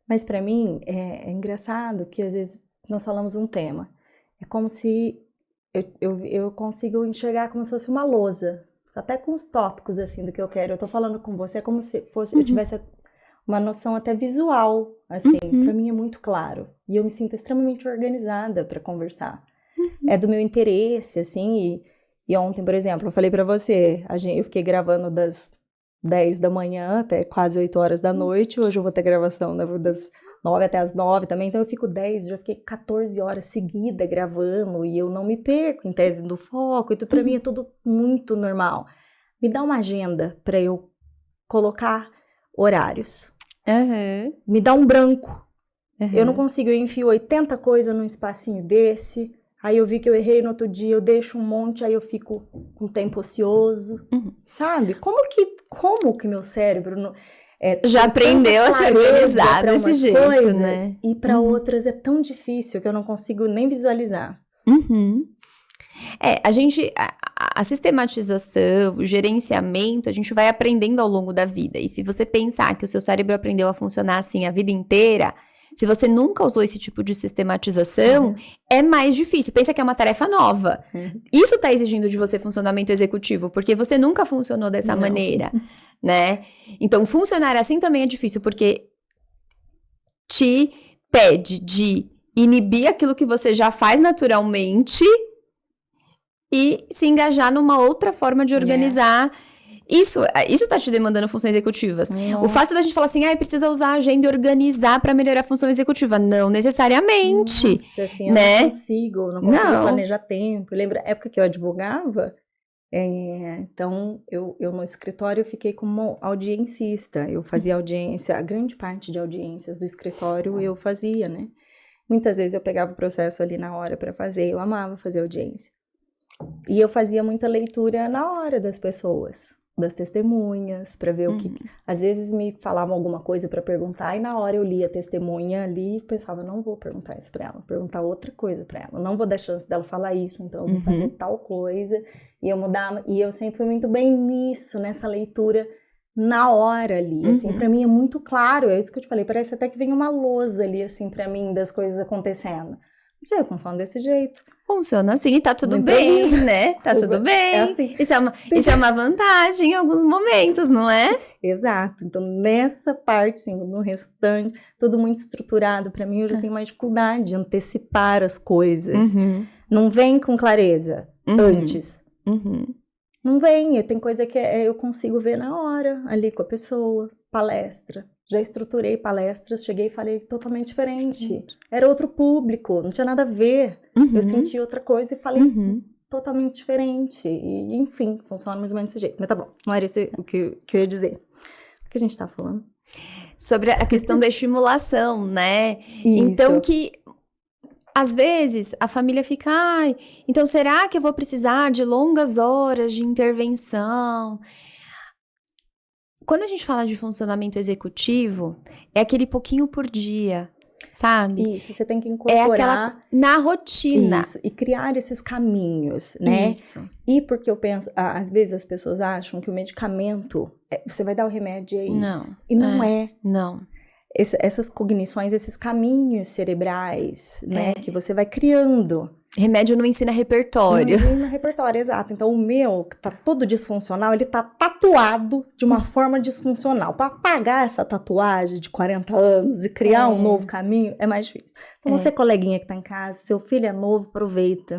Mas pra mim, é engraçado que às vezes nós falamos um tema. É como se eu consigo enxergar como se fosse uma lousa. Até com os tópicos, assim, do que eu quero. Eu tô falando com você, é como se fosse, eu tivesse uma noção até visual, assim. Pra mim é muito claro. E eu me sinto extremamente organizada pra conversar. É do meu interesse, assim. E ontem, por exemplo, eu falei pra você, eu fiquei gravando das 10 da manhã até quase 8 horas da noite. Hoje eu vou ter gravação das 9 até as 9 também. Então eu fico 10, já fiquei 14 horas seguidas gravando e eu não me perco em tese do foco. Então pra mim é tudo muito normal. Me dá uma agenda pra eu colocar horários. Me dá um branco. Eu não consigo, eu enfio 80 coisas num espacinho desse. Aí eu vi que eu errei no outro dia, eu deixo um monte, aí eu fico com tempo ocioso, sabe? Como que meu cérebro já aprendeu a se organizar desse jeito, coisas, né? E para outras é tão difícil que eu não consigo nem visualizar. A sistematização, o gerenciamento, a gente vai aprendendo ao longo da vida. E se você pensar que o seu cérebro aprendeu a funcionar assim a vida inteira, se você nunca usou esse tipo de sistematização, é mais difícil. Pensa que é uma tarefa nova. Isso está exigindo de você funcionamento executivo, porque você nunca funcionou dessa maneira, né? Então, funcionar assim também é difícil, porque te pede de inibir aquilo que você já faz naturalmente e se engajar numa outra forma de organizar. Isso tá te demandando funções executivas. Nossa. O fato da gente falar assim, precisa usar a agenda e organizar para melhorar a função executiva. Não necessariamente. Nossa, assim, eu né? não consigo planejar tempo. Lembra a época que eu advogava? Então, eu no escritório eu fiquei como audiencista. Eu fazia audiência, a grande parte de audiências do escritório eu fazia, né? Muitas vezes eu pegava o processo ali na hora para fazer. Eu amava fazer audiência. E eu fazia muita leitura na hora das pessoas, das testemunhas, para ver o que... Às vezes me falavam alguma coisa para perguntar e na hora eu lia a testemunha ali e pensava, não vou perguntar isso para ela, vou perguntar outra coisa para ela. Não vou dar chance dela falar isso, então eu vou fazer tal coisa. E eu mudava, e eu sempre fui muito bem nisso, nessa leitura na hora ali. Assim, para mim é muito claro, é isso que eu te falei, parece até que vem uma lousa ali, assim, para mim, das coisas acontecendo. Já funciona desse jeito. Funciona assim e tá tudo bem, né? Tá tudo bem. É assim. Isso é uma vantagem em alguns momentos, não é? Exato. Então, nessa parte, assim, no restante, tudo muito estruturado. Pra mim, eu já tenho mais dificuldade de antecipar as coisas. Não vem com clareza antes. Não vem. Tem coisa que eu consigo ver na hora, ali com a pessoa. Palestra. Já estruturei palestras, cheguei e falei totalmente diferente. Era outro público, não tinha nada a ver. Eu senti outra coisa e falei totalmente diferente. E, enfim, funciona mais ou menos desse jeito. Mas tá bom, não era isso o que eu ia dizer. O que a gente tá falando? Sobre a questão da estimulação, né? Isso. Então que... Às vezes, a família fica, então será que eu vou precisar de longas horas de intervenção? Quando a gente fala de funcionamento executivo, é aquele pouquinho por dia, sabe? Isso, você tem que incorporar... na rotina. Isso, e criar esses caminhos, né? Isso. E porque eu penso, às vezes as pessoas acham que o medicamento, você vai dar o remédio e é isso. Não. E não é. Não. Essas cognições, esses caminhos cerebrais, né? Que você vai criando. Remédio não ensina repertório. Não ensina repertório, exato. Então, o meu, que tá todo disfuncional, ele tá tatuado de uma forma disfuncional. Para apagar essa tatuagem de 40 anos e criar um novo caminho, é mais difícil. Então, você, coleguinha que tá em casa, seu filho é novo, aproveita.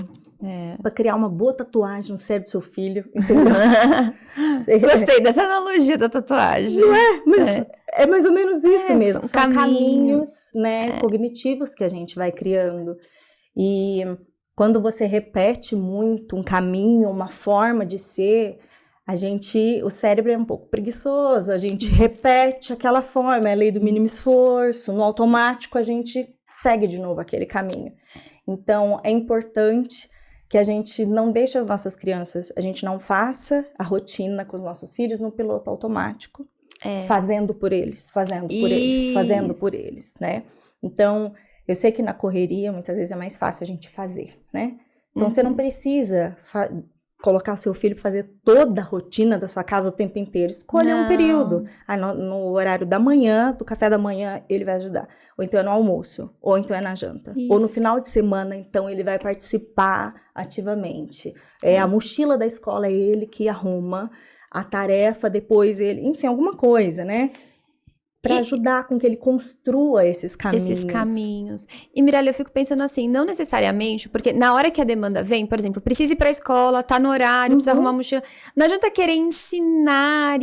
Pra criar uma boa tatuagem no cérebro do seu filho, entendeu? Gostei dessa analogia da tatuagem. Não é? Mas é mais ou menos isso mesmo. São São caminhos, caminhos, né, cognitivos que a gente vai criando. E quando você repete muito um caminho, uma forma de ser, o cérebro é um pouco preguiçoso, a gente repete aquela forma, é a lei do mínimo esforço, no automático a gente segue de novo aquele caminho. Então, é importante que a gente não deixe as nossas crianças, a gente não faça a rotina com os nossos filhos no piloto automático, fazendo por eles, fazendo por eles, né? Então, eu sei que na correria, muitas vezes é mais fácil a gente fazer, né? Então, você não precisa colocar o seu filho para fazer toda a rotina da sua casa o tempo inteiro. Escolha um período. No horário da manhã, do café da manhã, ele vai ajudar. Ou então é no almoço, ou então é na janta. Isso. Ou no final de semana, então, ele vai participar ativamente. A mochila da escola é ele que arruma, a tarefa depois ele... Enfim, alguma coisa, né? Para ajudar com que ele construa esses caminhos. E, Mirella, eu fico pensando assim, não necessariamente, porque na hora que a demanda vem, por exemplo, precisa ir pra escola, tá no horário, precisa arrumar a mochila, não adianta querer ensinar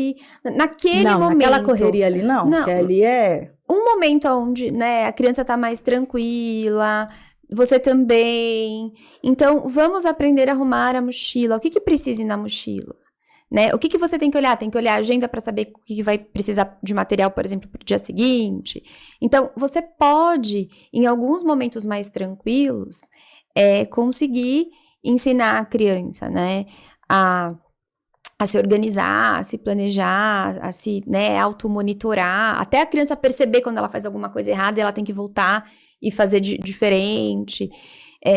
naquele momento. Naquela correria ali não, porque ali é... Um momento onde, né, a criança tá mais tranquila, você também. Então, vamos aprender a arrumar a mochila. O que precisa ir na mochila? Né? O que você tem que olhar? Tem que olhar a agenda para saber o que vai precisar de material, por exemplo, para o dia seguinte. Então, você pode, em alguns momentos mais tranquilos, conseguir ensinar a criança, né, a se organizar, a se planejar, a se, né, automonitorar, até a criança perceber quando ela faz alguma coisa errada e ela tem que voltar e fazer diferente,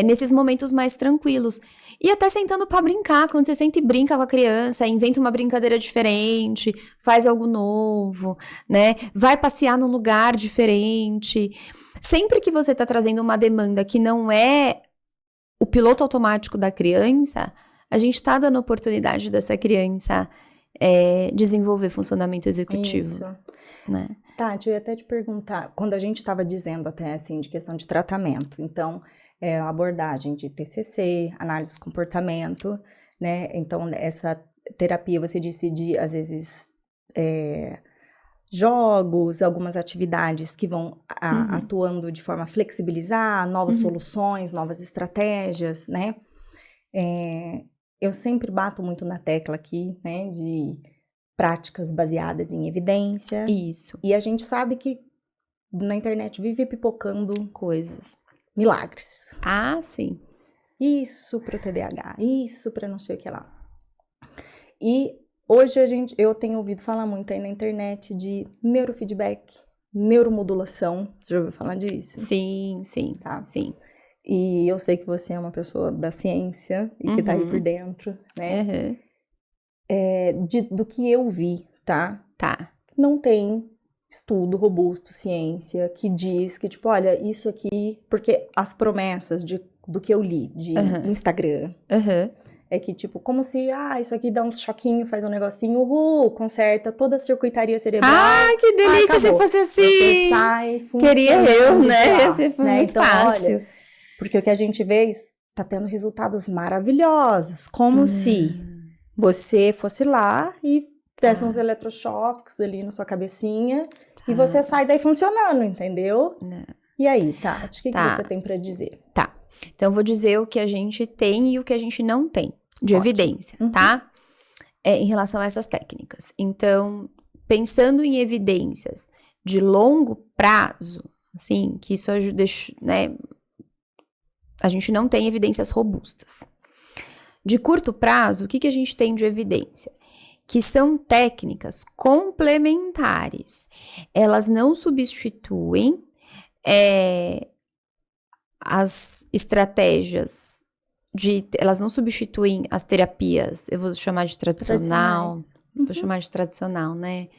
nesses momentos mais tranquilos. E até sentando pra brincar, quando você senta e brinca com a criança, inventa uma brincadeira diferente, faz algo novo, né? Vai passear num lugar diferente. Sempre que você tá trazendo uma demanda que não é o piloto automático da criança, a gente tá dando oportunidade dessa criança desenvolver funcionamento executivo. Isso. Né? Tati, eu ia até te perguntar, quando a gente estava dizendo até assim, de questão de tratamento, então... a abordagem de TCC, análise de comportamento, né? Então, essa terapia, você disse de, às vezes, jogos, algumas atividades que vão atuando de forma a flexibilizar, novas soluções, novas estratégias, né? Eu sempre bato muito na tecla aqui, né? De práticas baseadas em evidência. Isso. E a gente sabe que na internet vive pipocando coisas. Milagres. Ah, sim. Isso para o TDAH, isso para não sei o que lá. E hoje eu tenho ouvido falar muito aí na internet de neurofeedback, neuromodulação. Você já ouviu falar disso? Sim, Tá. Sim. E eu sei que você é uma pessoa da ciência e que tá aí por dentro, né? Do que eu vi, tá? Tá. Não tem estudo robusto, ciência, que diz que, tipo, olha, isso aqui... Porque as promessas do que eu li de Instagram é que, tipo, como se, isso aqui dá uns choquinhos, faz um negocinho, conserta toda a circuitaria cerebral. Ah, que delícia se fosse assim! Você sai funcionando. Queria eu, né? Ia ser muito então, fácil. Olha, porque o que a gente vê tá tendo resultados maravilhosos, como se você fosse lá e desse uns eletrochoques ali na sua cabecinha e você sai daí funcionando, entendeu? Não. E aí, Tati, o que você tem pra dizer? Tá. Então, eu vou dizer o que a gente tem e o que a gente não tem de evidência, tá? Em relação a essas técnicas. Então, pensando em evidências de longo prazo, assim, que isso ajuda, né? A gente não tem evidências robustas. De curto prazo, o que a gente tem de evidência? Que são técnicas complementares. Elas não substituem as estratégias elas não substituem as terapias, eu vou chamar de tradicional, vou chamar de tradicional, né?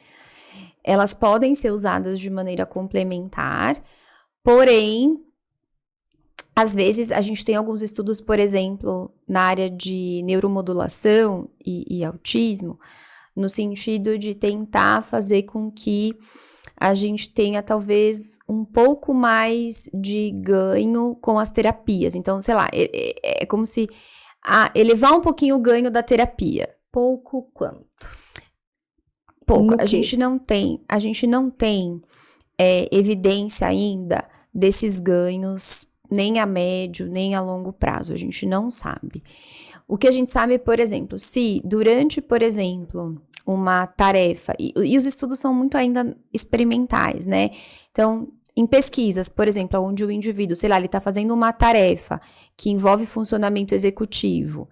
Elas podem ser usadas de maneira complementar, porém, às vezes, a gente tem alguns estudos, por exemplo, na área de neuromodulação e autismo, no sentido de tentar fazer com que a gente tenha talvez um pouco mais de ganho com as terapias. Então, sei lá, é como se elevar um pouquinho o ganho da terapia. Pouco quanto? Pouco. A gente não tem evidência ainda desses ganhos, nem a médio, nem a longo prazo. A gente não sabe. O que a gente sabe, por exemplo, se durante, por exemplo, uma tarefa, e os estudos são muito ainda experimentais, né? Então, em pesquisas, por exemplo, onde o indivíduo, sei lá, ele está fazendo uma tarefa que envolve funcionamento executivo,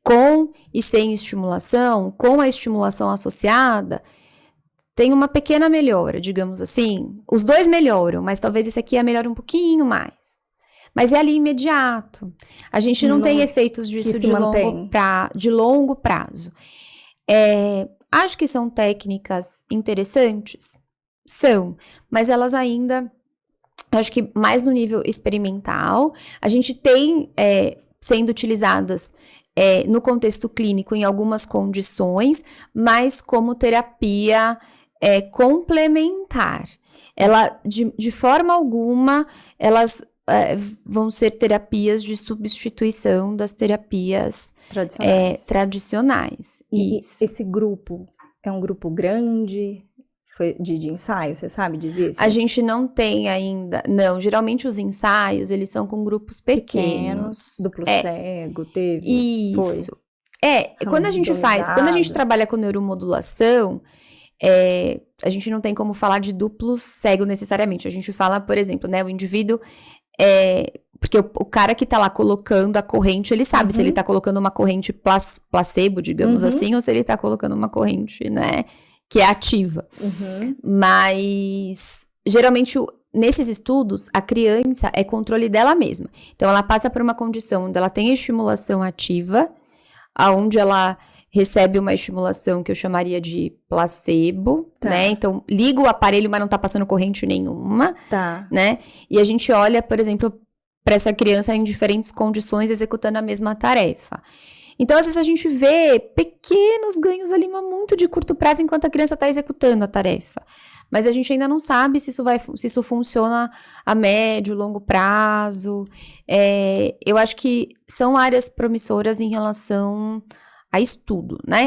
com e sem estimulação, com a estimulação associada, tem uma pequena melhora, digamos assim. Os dois melhoram, mas talvez esse aqui melhore um pouquinho mais. Mas é ali imediato. A gente não tem efeitos disso de longo prazo. Acho que são técnicas interessantes? São, mas elas ainda, acho que mais no nível experimental. A gente tem sendo utilizadas no contexto clínico em algumas condições, mas como terapia complementar. Ela, de forma alguma, elas vão ser terapias de substituição das terapias tradicionais. E esse grupo é um grupo grande de ensaio, você sabe dizer isso? A gente não tem ainda, não, geralmente os ensaios, eles são com grupos pequenos. Duplo cego, teve? Isso. Quando a gente trabalha com neuromodulação, a gente não tem como falar de duplo cego necessariamente. A gente fala, por exemplo, né, o indivíduo, porque o cara que tá lá colocando a corrente, ele sabe se ele tá colocando uma corrente placebo, digamos assim, ou se ele tá colocando uma corrente, né, que é ativa. Mas, geralmente, nesses estudos, a criança é controle dela mesma. Então, ela passa por uma condição onde ela tem estimulação ativa, onde ela recebe uma estimulação que eu chamaria de placebo, né? Então, liga o aparelho, mas não tá passando corrente nenhuma, né? E a gente olha, por exemplo, para essa criança em diferentes condições executando a mesma tarefa. Então, às vezes a gente vê pequenos ganhos ali, mas muito de curto prazo, enquanto a criança está executando a tarefa. Mas a gente ainda não sabe se isso funciona a médio, longo prazo. Eu acho que são áreas promissoras em relação a estudo, né?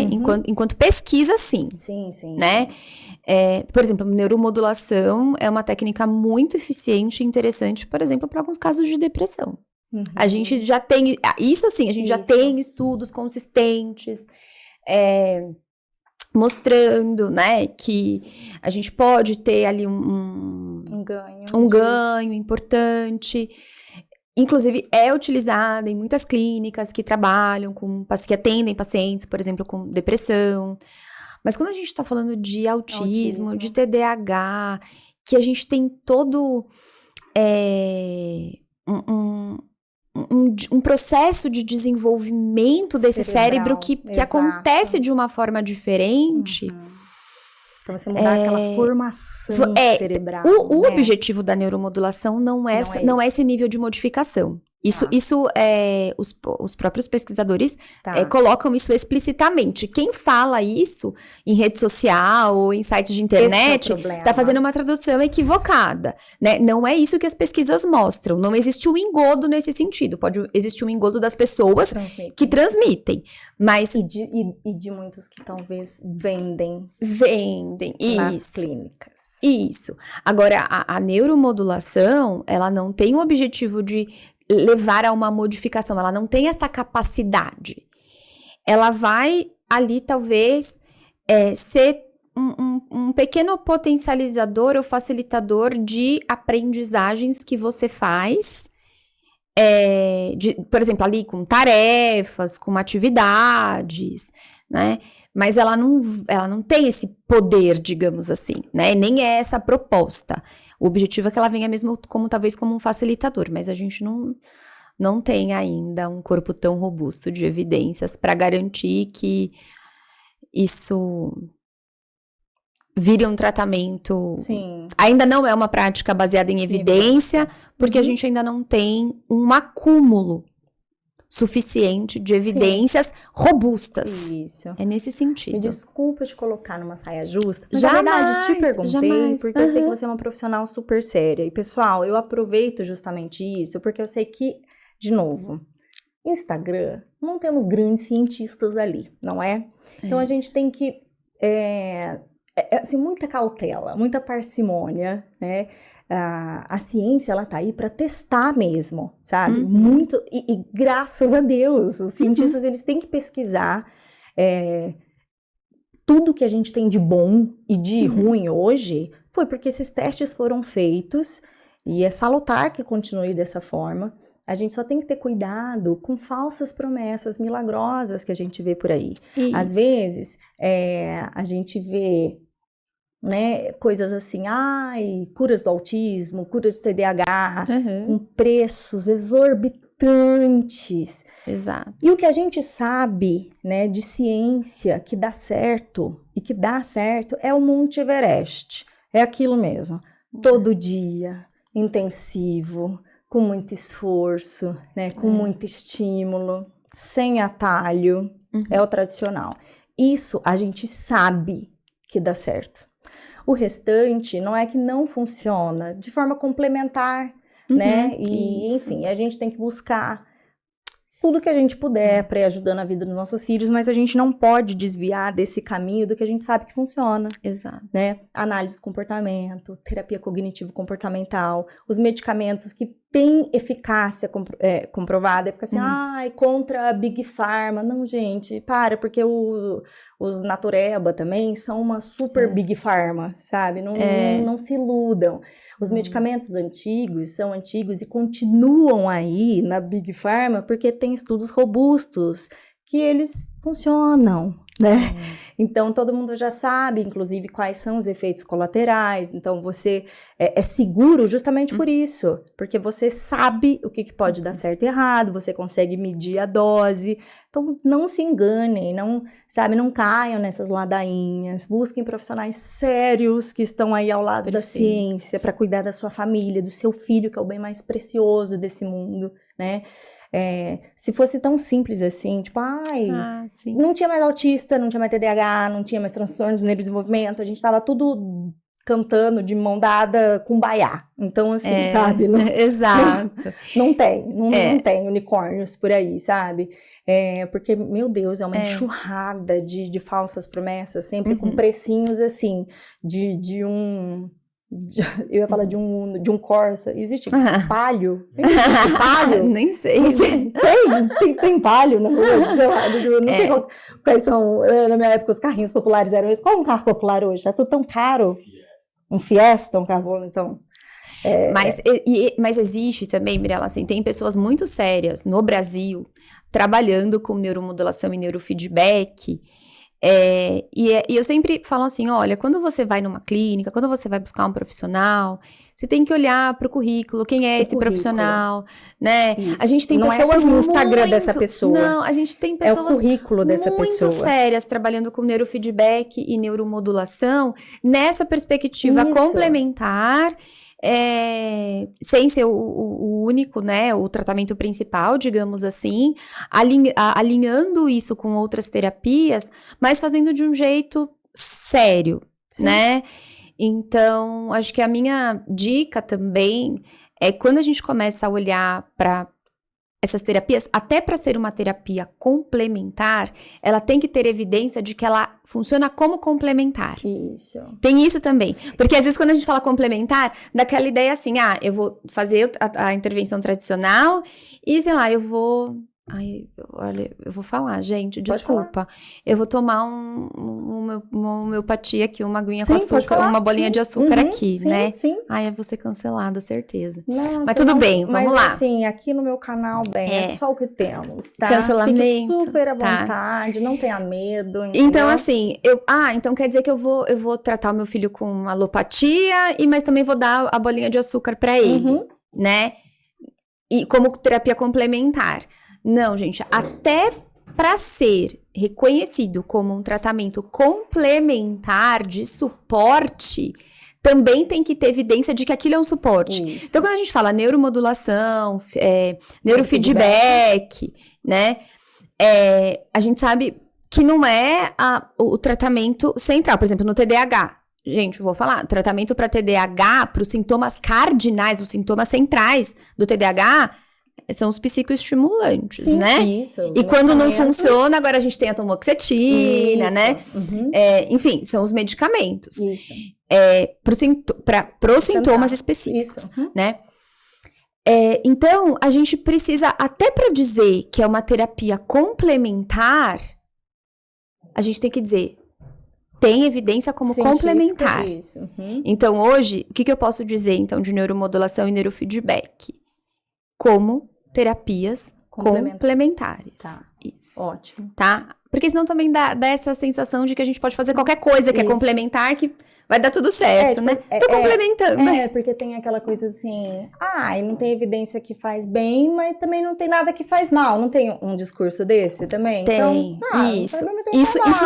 Enquanto pesquisa, sim. Sim. Né? Por exemplo, neuromodulação é uma técnica muito eficiente e interessante, por exemplo, para alguns casos de depressão. A gente já tem, isso assim, a gente já tem estudos consistentes, mostrando, né, que a gente pode ter ali um ganho importante. Inclusive, é utilizada em muitas clínicas que trabalham que atendem pacientes, por exemplo, com depressão. Mas quando a gente está falando de autismo, de TDAH, que a gente tem todo um processo de desenvolvimento desse cérebro que acontece de uma forma diferente. Pra você mudar aquela formação cerebral. O objetivo da neuromodulação não é esse nível de modificação. Isso os próprios pesquisadores colocam isso explicitamente. Quem fala isso em rede social ou em sites de internet está fazendo uma tradução equivocada, né? Não é isso que as pesquisas mostram. Não existe um engodo nesse sentido. Pode existir um engodo das pessoas que transmitem. Mas... E de muitos que talvez vendem nas clínicas. Isso. Agora, a neuromodulação, ela não tem o objetivo de levar a uma modificação, ela não tem essa capacidade. Ela vai ali, talvez, ser um pequeno potencializador ou facilitador de aprendizagens que você faz, por exemplo, ali com tarefas, com atividades, né? Mas ela não tem esse poder, digamos assim, né? Nem é essa a proposta. O objetivo é que ela venha mesmo talvez como um facilitador, mas a gente não tem ainda um corpo tão robusto de evidências para garantir que isso vire um tratamento. Sim. Ainda não é uma prática baseada em evidência, porque a gente ainda não tem um acúmulo suficiente de evidências robustas. Isso. É nesse Me sentido. desculpa te colocar numa saia justa, mas Jamais, na verdade te perguntei, jamais. porque eu sei que você é uma profissional super séria. E pessoal, eu aproveito justamente isso, porque eu sei que, de novo, Instagram, não temos grandes cientistas ali, não é? Então a gente tem que, assim, muita cautela, muita parcimônia, né? A ciência, ela tá aí para testar mesmo, sabe? Muito, e graças a Deus, os cientistas, eles têm que pesquisar tudo que a gente tem de bom e de ruim hoje, foi porque esses testes foram feitos, e é salutar que continue dessa forma. A gente só tem que ter cuidado com falsas promessas milagrosas que a gente vê por aí. Isso. Às vezes, a gente vê, né, coisas assim, curas do autismo, curas do TDAH, com preços exorbitantes. Exato. E o que a gente sabe, né, de ciência que dá certo, e que dá certo, é o Monte Everest. É aquilo mesmo. Todo dia, intensivo, com muito esforço, né, com muito estímulo, sem atalho. É o tradicional. Isso a gente sabe que dá certo. O restante não é que não funciona, de forma complementar, né? E, enfim, a gente tem que buscar tudo que a gente puder para ir ajudando a vida dos nossos filhos, mas a gente não pode desviar desse caminho do que a gente sabe que funciona. Exato. Né? Análise de comportamento, terapia cognitivo-comportamental, os medicamentos que têm eficácia comprovada, fica assim, contra a Big Pharma. Não, gente, porque os Natureba também são uma super Big Pharma, sabe? Não se iludam. Os medicamentos antigos são antigos e continuam aí na Big Pharma porque tem estudos robustos que eles funcionam, né? Então, todo mundo já sabe, inclusive, quais são os efeitos colaterais. Então, você é seguro justamente por isso. Porque você sabe o que pode dar certo e errado, você consegue medir a dose. Então, não se enganem, não caiam nessas ladainhas. Busquem profissionais sérios que estão aí ao lado da ciência para cuidar da sua família, do seu filho, que é o bem mais precioso desse mundo, né? Se fosse tão simples assim, tipo, não tinha mais autista, não tinha mais TDAH, não tinha mais transtorno de neurodesenvolvimento, a gente tava tudo cantando de mão dada com baiá. Então, assim, sabe? Exato. Não tem unicórnios por aí, sabe? Porque, meu Deus, é uma enxurrada de falsas promessas, sempre com precinhos, assim, eu ia falar de um Corsa. Existe Palio? Existe Palio? Nem sei. Tem Palio na rua, sei lá, não sei quais são, na minha época os carrinhos populares eram esses. Qual é um carro popular hoje? Tá tudo tão caro. Um Fiesta, um carro, então... Mas existe também, Mirella, assim, tem pessoas muito sérias no Brasil trabalhando com neuromodulação e neurofeedback. E eu sempre falo assim, olha, quando você vai numa clínica, quando você vai buscar um profissional, você tem que olhar para o currículo, quem é esse profissional, né? Isso. A gente tem não pessoas no Instagram dessa pessoa. Não, a gente tem pessoas o currículo dessa muito pessoa. sérias trabalhando com neurofeedback e neuromodulação nessa perspectiva complementar, sem ser o único, né, o tratamento principal, digamos assim, alinhando isso com outras terapias, mas fazendo de um jeito sério, né? Então, acho que a minha dica também é quando a gente começa a olhar para essas terapias, até para ser uma terapia complementar, ela tem que ter evidência de que ela funciona como complementar. Isso. Tem isso também. Porque às vezes quando a gente fala complementar, dá aquela ideia assim, eu vou fazer a intervenção tradicional e, sei lá, eu vou falar, gente, desculpa. Eu vou tomar uma homeopatia aqui, uma aguinha com açúcar, uma bolinha de açúcar aqui, né? Sim. Eu vou ser cancelada, certeza. Nossa, mas tudo bem, vamos lá. Mas assim, aqui no meu canal, é só o que temos, tá? Cancelamento. Fique super à vontade, não tenha medo, entendeu? Então, assim, então quer dizer que eu vou tratar o meu filho com alopatia, mas também vou dar a bolinha de açúcar pra ele, né? E como terapia complementar. Não, gente, até para ser reconhecido como um tratamento complementar de suporte, também tem que ter evidência de que aquilo é um suporte. Isso. Então, quando a gente fala neuromodulação, neurofeedback, né? A gente sabe que não é o tratamento central. Por exemplo, no TDAH. Gente, eu vou falar. Tratamento para TDAH, para os sintomas cardinais, os sintomas centrais do TDAH, são os psicoestimulantes, Sim, né? Isso. E quando não funciona, agora a gente tem a tomoxetina, né? Uhum. Enfim, são os medicamentos. Isso. Para os sintomas específicos, Isso. Uhum. né? Então, a gente precisa, até para dizer que é uma terapia complementar, a gente tem que dizer, tem evidência como complementar. Isso. Uhum. Então, hoje, o que eu posso dizer, então, de neuromodulação e neurofeedback? Como terapias complementares. Tá. Isso. Ótimo. Tá? Porque senão também dá essa sensação de que a gente pode fazer qualquer coisa que é complementar, que vai dar tudo certo, né? Tô complementando, né? Porque tem aquela coisa assim, e não tem evidência que faz bem, mas também não tem nada que faz mal. Não tem um discurso desse também? Tem, então, isso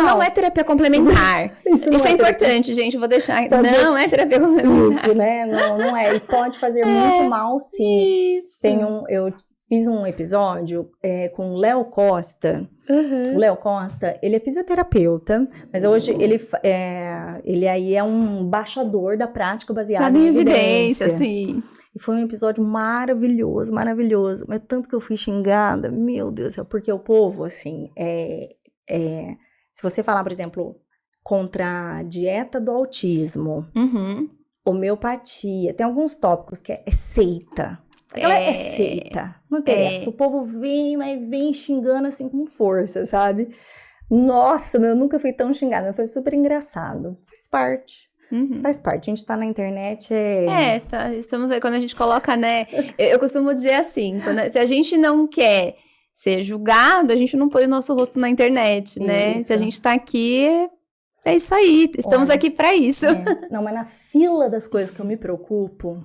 não é terapia complementar. Isso é importante, gente, eu vou deixar. Não é terapia complementar. Isso, né? Não é. E pode fazer muito mal, sim. Isso. Eu fiz um episódio com o Léo Costa. Uhum. O Léo Costa, ele é fisioterapeuta, mas hoje ele aí é um embaixador da prática baseada em evidência. Sim. E foi um episódio maravilhoso, maravilhoso. Mas tanto que eu fui xingada, meu Deus do céu, porque o povo, assim, se você falar, por exemplo, contra a dieta do autismo, homeopatia, tem alguns tópicos que é seita. Ela é seita, não interessa. O povo vem xingando assim com força, sabe? Nossa, eu nunca fui tão xingada, mas foi super engraçado. Faz parte. Faz parte, a gente tá na internet. Estamos aí, quando a gente coloca, né? Eu costumo dizer assim, se a gente não quer ser julgado, a gente não põe o nosso rosto na internet, né? Isso. Se a gente tá aqui, é isso aí, estamos aqui pra isso. Não, mas na fila das coisas que eu me preocupo,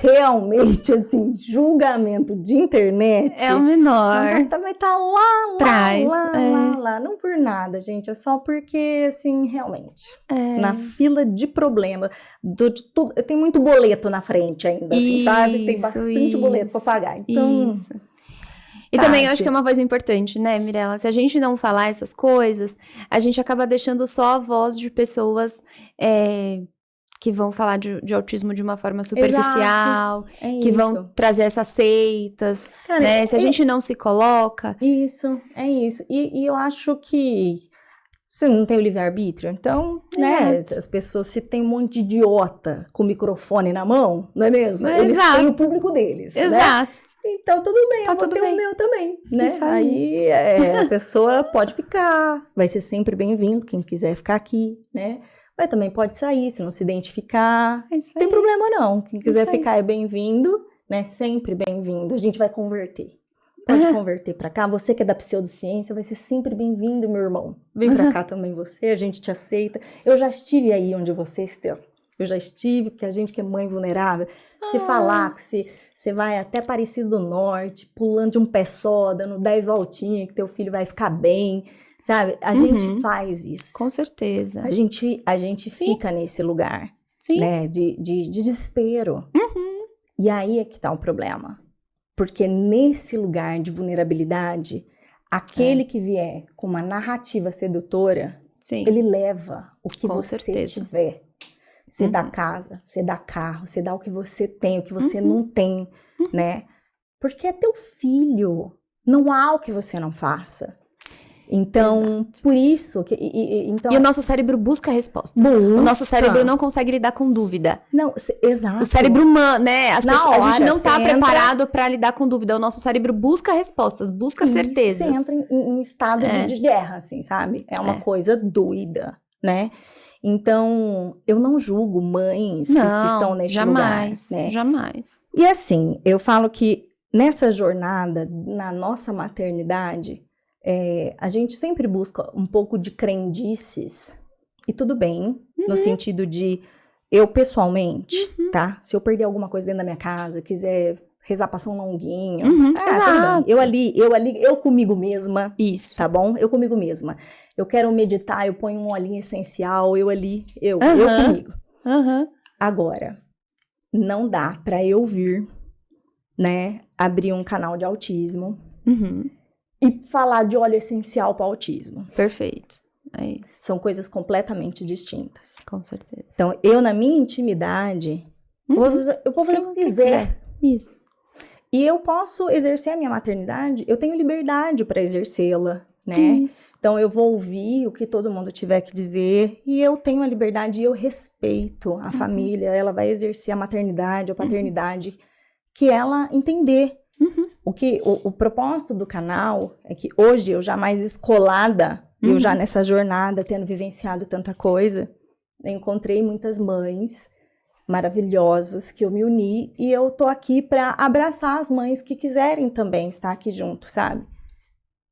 realmente, assim, julgamento de internet... É o menor. Vai estar lá, Traz, lá. Não por nada, gente. É só porque, assim, realmente... Na fila de problema, tem muito boleto na frente ainda, assim, sabe? Tem bastante boleto pra pagar. Então... Isso. E também eu acho que é uma voz importante, né, Mirella? Se a gente não falar essas coisas, a gente acaba deixando só a voz de pessoas... que vão falar de autismo de uma forma superficial, que vão trazer essas seitas, cara, né? Se a gente não se coloca... Isso. E eu acho que você não tem o livre-arbítrio, então, né? As pessoas, se tem um monte de idiota com o microfone na mão, não é mesmo? Eles têm o público deles, Exato. Né? Então, tudo bem, eu vou ter o meu também, né? Aí a pessoa pode ficar, vai ser sempre bem-vindo, quem quiser ficar aqui, né? Mas também pode sair, se não se identificar. Não tem problema não. Quem quiser ficar é bem-vindo, né? Sempre bem-vindo. A gente vai converter. Pode converter pra cá. Você que é da pseudociência vai ser sempre bem-vindo, meu irmão. Vem pra cá também você, a gente te aceita. Eu já estive aí onde você esteve. Eu já estive, porque a gente que é mãe vulnerável, se falar que você vai até Aparecida do Norte, pulando de um pé só, dando 10 voltinhas, que teu filho vai ficar bem, sabe? A gente faz isso. Com certeza. A gente fica nesse lugar, né, de desespero. E aí é que tá o problema. Porque nesse lugar de vulnerabilidade, aquele que vier com uma narrativa sedutora, ele leva o que você tiver. Você dá casa, você dá carro, você dá o que você tem, o que você não tem, né? Porque é teu filho. Não há o que você não faça. Então, por isso... Então, e o nosso cérebro busca respostas. O nosso cérebro não consegue lidar com dúvida. Não, exato. O cérebro humano, né? A gente não tá preparado pra lidar com dúvida. O nosso cérebro busca respostas, busca certezas. Você entra em estado de guerra, assim, sabe? É uma coisa doida, né? Então, eu não julgo mães que estão neste lugar, né? Jamais. E assim, eu falo que nessa jornada, na nossa maternidade, a gente sempre busca um pouco de crendices, e tudo bem, no sentido de, eu pessoalmente, tá? Se eu perder alguma coisa dentro da minha casa, quiser rezar pra São Longuinho, tudo bem. Eu comigo mesma, isso, tá bom? Eu comigo mesma. Eu quero meditar, eu ponho um olhinho essencial, eu comigo. Agora, não dá pra eu vir, né, abrir um canal de autismo e falar de óleo essencial para autismo. Perfeito. É isso. São coisas completamente distintas. Com certeza. Então, eu, na minha intimidade, eu posso fazer o que eu quiser. Isso. E eu posso exercer a minha maternidade, eu tenho liberdade para exercê-la, né? Isso. Então, eu vou ouvir o que todo mundo tiver que dizer e eu tenho a liberdade e eu respeito a família. Ela vai exercer a maternidade, a paternidade que ela entender. O propósito do canal é que hoje eu já mais escolada, eu já nessa jornada, tendo vivenciado tanta coisa, eu encontrei muitas mães maravilhosas que eu me uni e eu tô aqui para abraçar as mães que quiserem também estar aqui junto, sabe?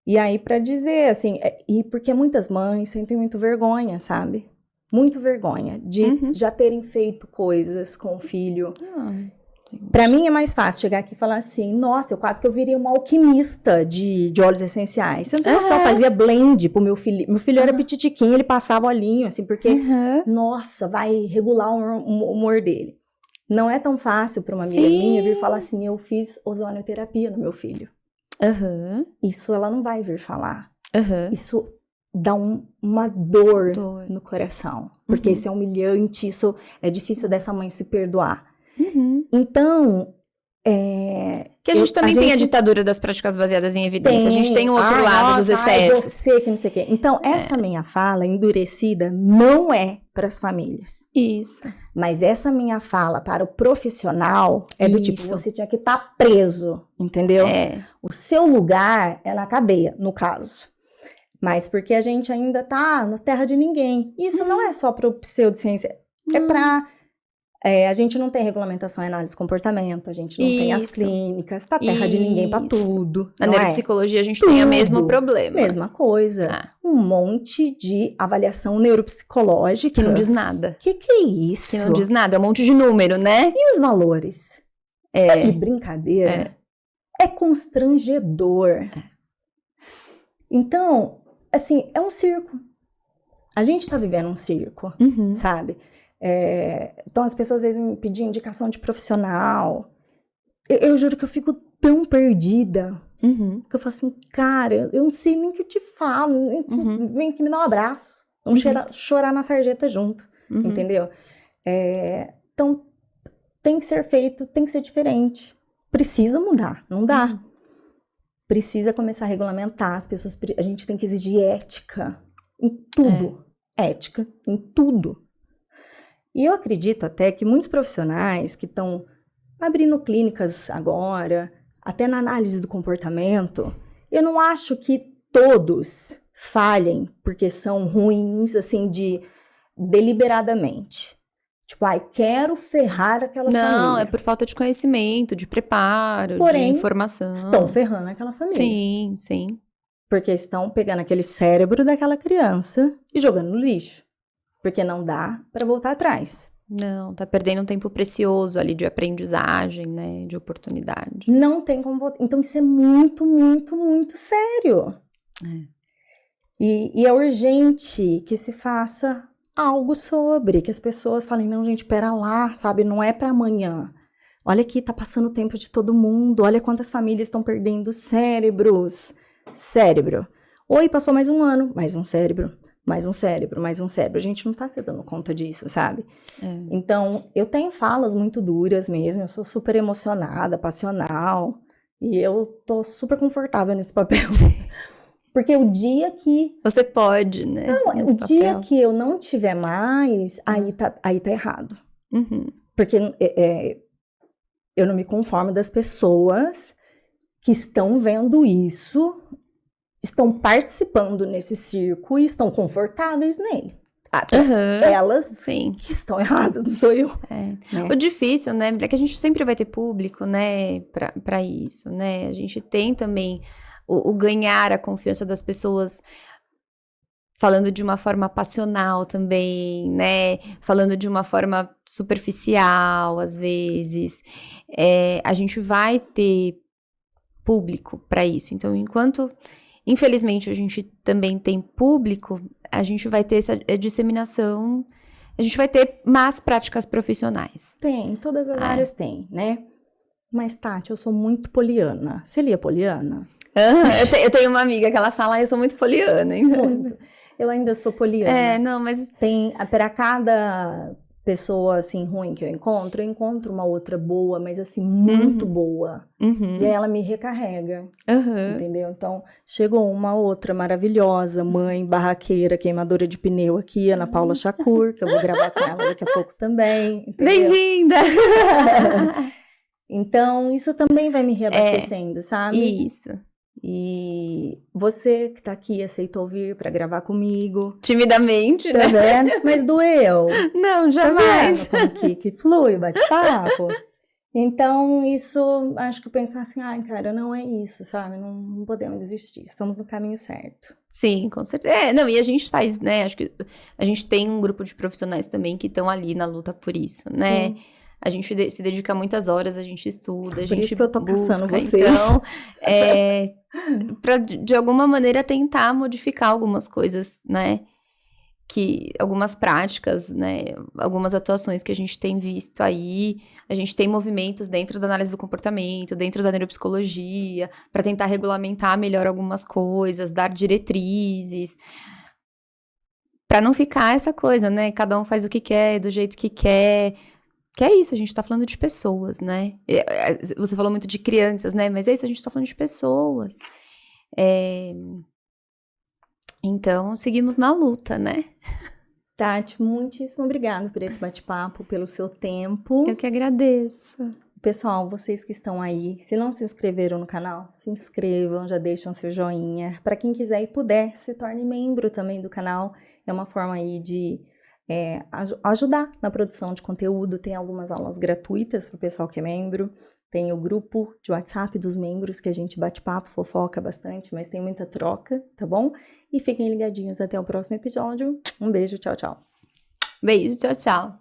E aí para dizer assim, e porque muitas mães sentem muito vergonha, sabe? Muito vergonha de já terem feito coisas com o filho. Pra mim é mais fácil chegar aqui e falar assim, nossa, eu quase que eu virei uma alquimista de óleos essenciais. Você não tem noção, eu fazia blend pro meu filho. Meu filho era petitiquinho, ele passava olhinho, assim, porque, nossa, vai regular o humor dele. Não é tão fácil pra uma amiga minha vir falar assim, eu fiz ozonioterapia no meu filho. Isso ela não vai vir falar. Isso dá uma dor no coração. Porque isso é humilhante, isso é difícil dessa mãe se perdoar. Então, que a gente também tem a ditadura das práticas baseadas em evidência. A gente tem o outro lado dos excessos. Você que não sei o quê. Então, essa minha fala endurecida não é para as famílias. Isso. Mas essa minha fala para o profissional é do tipo, você tinha que estar preso, entendeu? O seu lugar é na cadeia, no caso. Mas porque a gente ainda tá na terra de ninguém. Isso não é só para o pseudociência, é para... a gente não tem regulamentação em análise de comportamento, a gente não tem as clínicas, tá terra de ninguém pra tudo. Na neuropsicologia a gente tem o mesmo problema. Mesma coisa. Um monte de avaliação neuropsicológica. Que não diz nada. Que é isso? Que não diz nada, é um monte de número, né? E os valores? Tá de brincadeira? É constrangedor. Então, assim, é um circo. A gente tá vivendo um circo, sabe? Então as pessoas às vezes me pedem indicação de profissional. Eu juro que eu fico tão perdida que eu falo assim, cara, eu não sei nem o que eu te falo. Vem aqui me dar um abraço. Vamos chorar na sarjeta junto, entendeu? Então tem que ser feito, tem que ser diferente. Precisa mudar, não dá. Precisa começar a regulamentar as pessoas. A gente tem que exigir ética em tudo. Ética em tudo. E eu acredito até que muitos profissionais que estão abrindo clínicas agora, até na análise do comportamento, eu não acho que todos falhem porque são ruins, assim, deliberadamente. Tipo, quero ferrar aquela família. Não, é por falta de conhecimento, de preparo, de informação. Estão ferrando aquela família. Sim, sim. Porque estão pegando aquele cérebro daquela criança e jogando no lixo. Porque não dá para voltar atrás. Não, tá perdendo um tempo precioso ali de aprendizagem, né, de oportunidade. Não tem como voltar. Então isso é muito, muito, muito sério. E é urgente que se faça algo sobre, que as pessoas falem, não, gente, pera lá, sabe, não é para amanhã. Olha aqui, tá passando o tempo de todo mundo, olha quantas famílias estão perdendo cérebros. Cérebro. Oi, passou mais um ano, mais um cérebro. Mais um cérebro, mais um cérebro. A gente não tá se dando conta disso, sabe? Então, eu tenho falas muito duras mesmo, eu sou super emocionada, passional, e eu tô super confortável nesse papel. Porque o dia que... Você pode, né? Não, o dia que eu não tiver mais, aí tá errado. Porque eu não me conformo das pessoas que estão vendo isso, estão participando nesse circo e estão confortáveis nele. Elas que estão erradas, não sou eu. Né? O difícil, né, é que a gente sempre vai ter público, né, pra isso, né? A gente tem também o ganhar a confiança das pessoas falando de uma forma passional também, né? Falando de uma forma superficial, às vezes. A gente vai ter público para isso. Então, enquanto, infelizmente, a gente também tem público, a gente vai ter essa disseminação a gente vai ter más práticas profissionais. Tem, todas as áreas tem, né? Mas, Tati, eu sou muito poliana. Você lia poliana? Eu tenho uma amiga que ela fala, eu sou muito poliana. Então... Muito. Eu ainda sou poliana. não, mas... Para cada pessoa, assim, ruim que eu encontro uma outra boa, mas, assim, muito boa. E aí ela me recarrega, entendeu? Então, chegou uma outra maravilhosa, mãe barraqueira, queimadora de pneu aqui, Ana Paula Chacur, que eu vou gravar com ela daqui a pouco também, entendeu? Bem-vinda! Então, isso também vai me reabastecendo, sabe? Isso. E você que tá aqui aceitou vir pra gravar comigo. Timidamente, Tá vendo? Mas doeu. Não, jamais. Tá vendo como que flui o bate-papo? Então, isso, acho que pensar assim, ai, cara, não é isso, sabe? Não podemos desistir, estamos no caminho certo. Sim, com certeza. Não, e a gente faz, né? Acho que a gente tem um grupo de profissionais também que estão ali na luta por isso, né? Sim. A gente se dedica muitas horas, a gente estuda, a gente por isso que eu tô caçando busca. vocês. Então, pra de alguma maneira tentar modificar algumas coisas, né? Algumas práticas, né? Algumas atuações que a gente tem visto aí. A gente tem movimentos dentro da análise do comportamento, dentro da neuropsicologia, para tentar regulamentar melhor algumas coisas, dar diretrizes. Para não ficar essa coisa, né? Cada um faz o que quer, do jeito que quer. Que é isso, a gente tá falando de pessoas, né? Você falou muito de crianças, né? Mas é isso, a gente tá falando de pessoas. Então, seguimos na luta, né? Tati, muitíssimo obrigada por esse bate-papo, pelo seu tempo. Eu que agradeço. Pessoal, vocês que estão aí, se não se inscreveram no canal, se inscrevam, já deixam seu joinha. Para quem quiser e puder, se torne membro também do canal. É uma forma aí de ajudar na produção de conteúdo. Tem algumas aulas gratuitas para o pessoal que é membro. Tem o grupo de WhatsApp dos membros, que a gente bate papo, fofoca bastante, mas tem muita troca, tá bom? E fiquem ligadinhos até o próximo episódio. Um beijo, tchau, tchau. Beijo, tchau, tchau.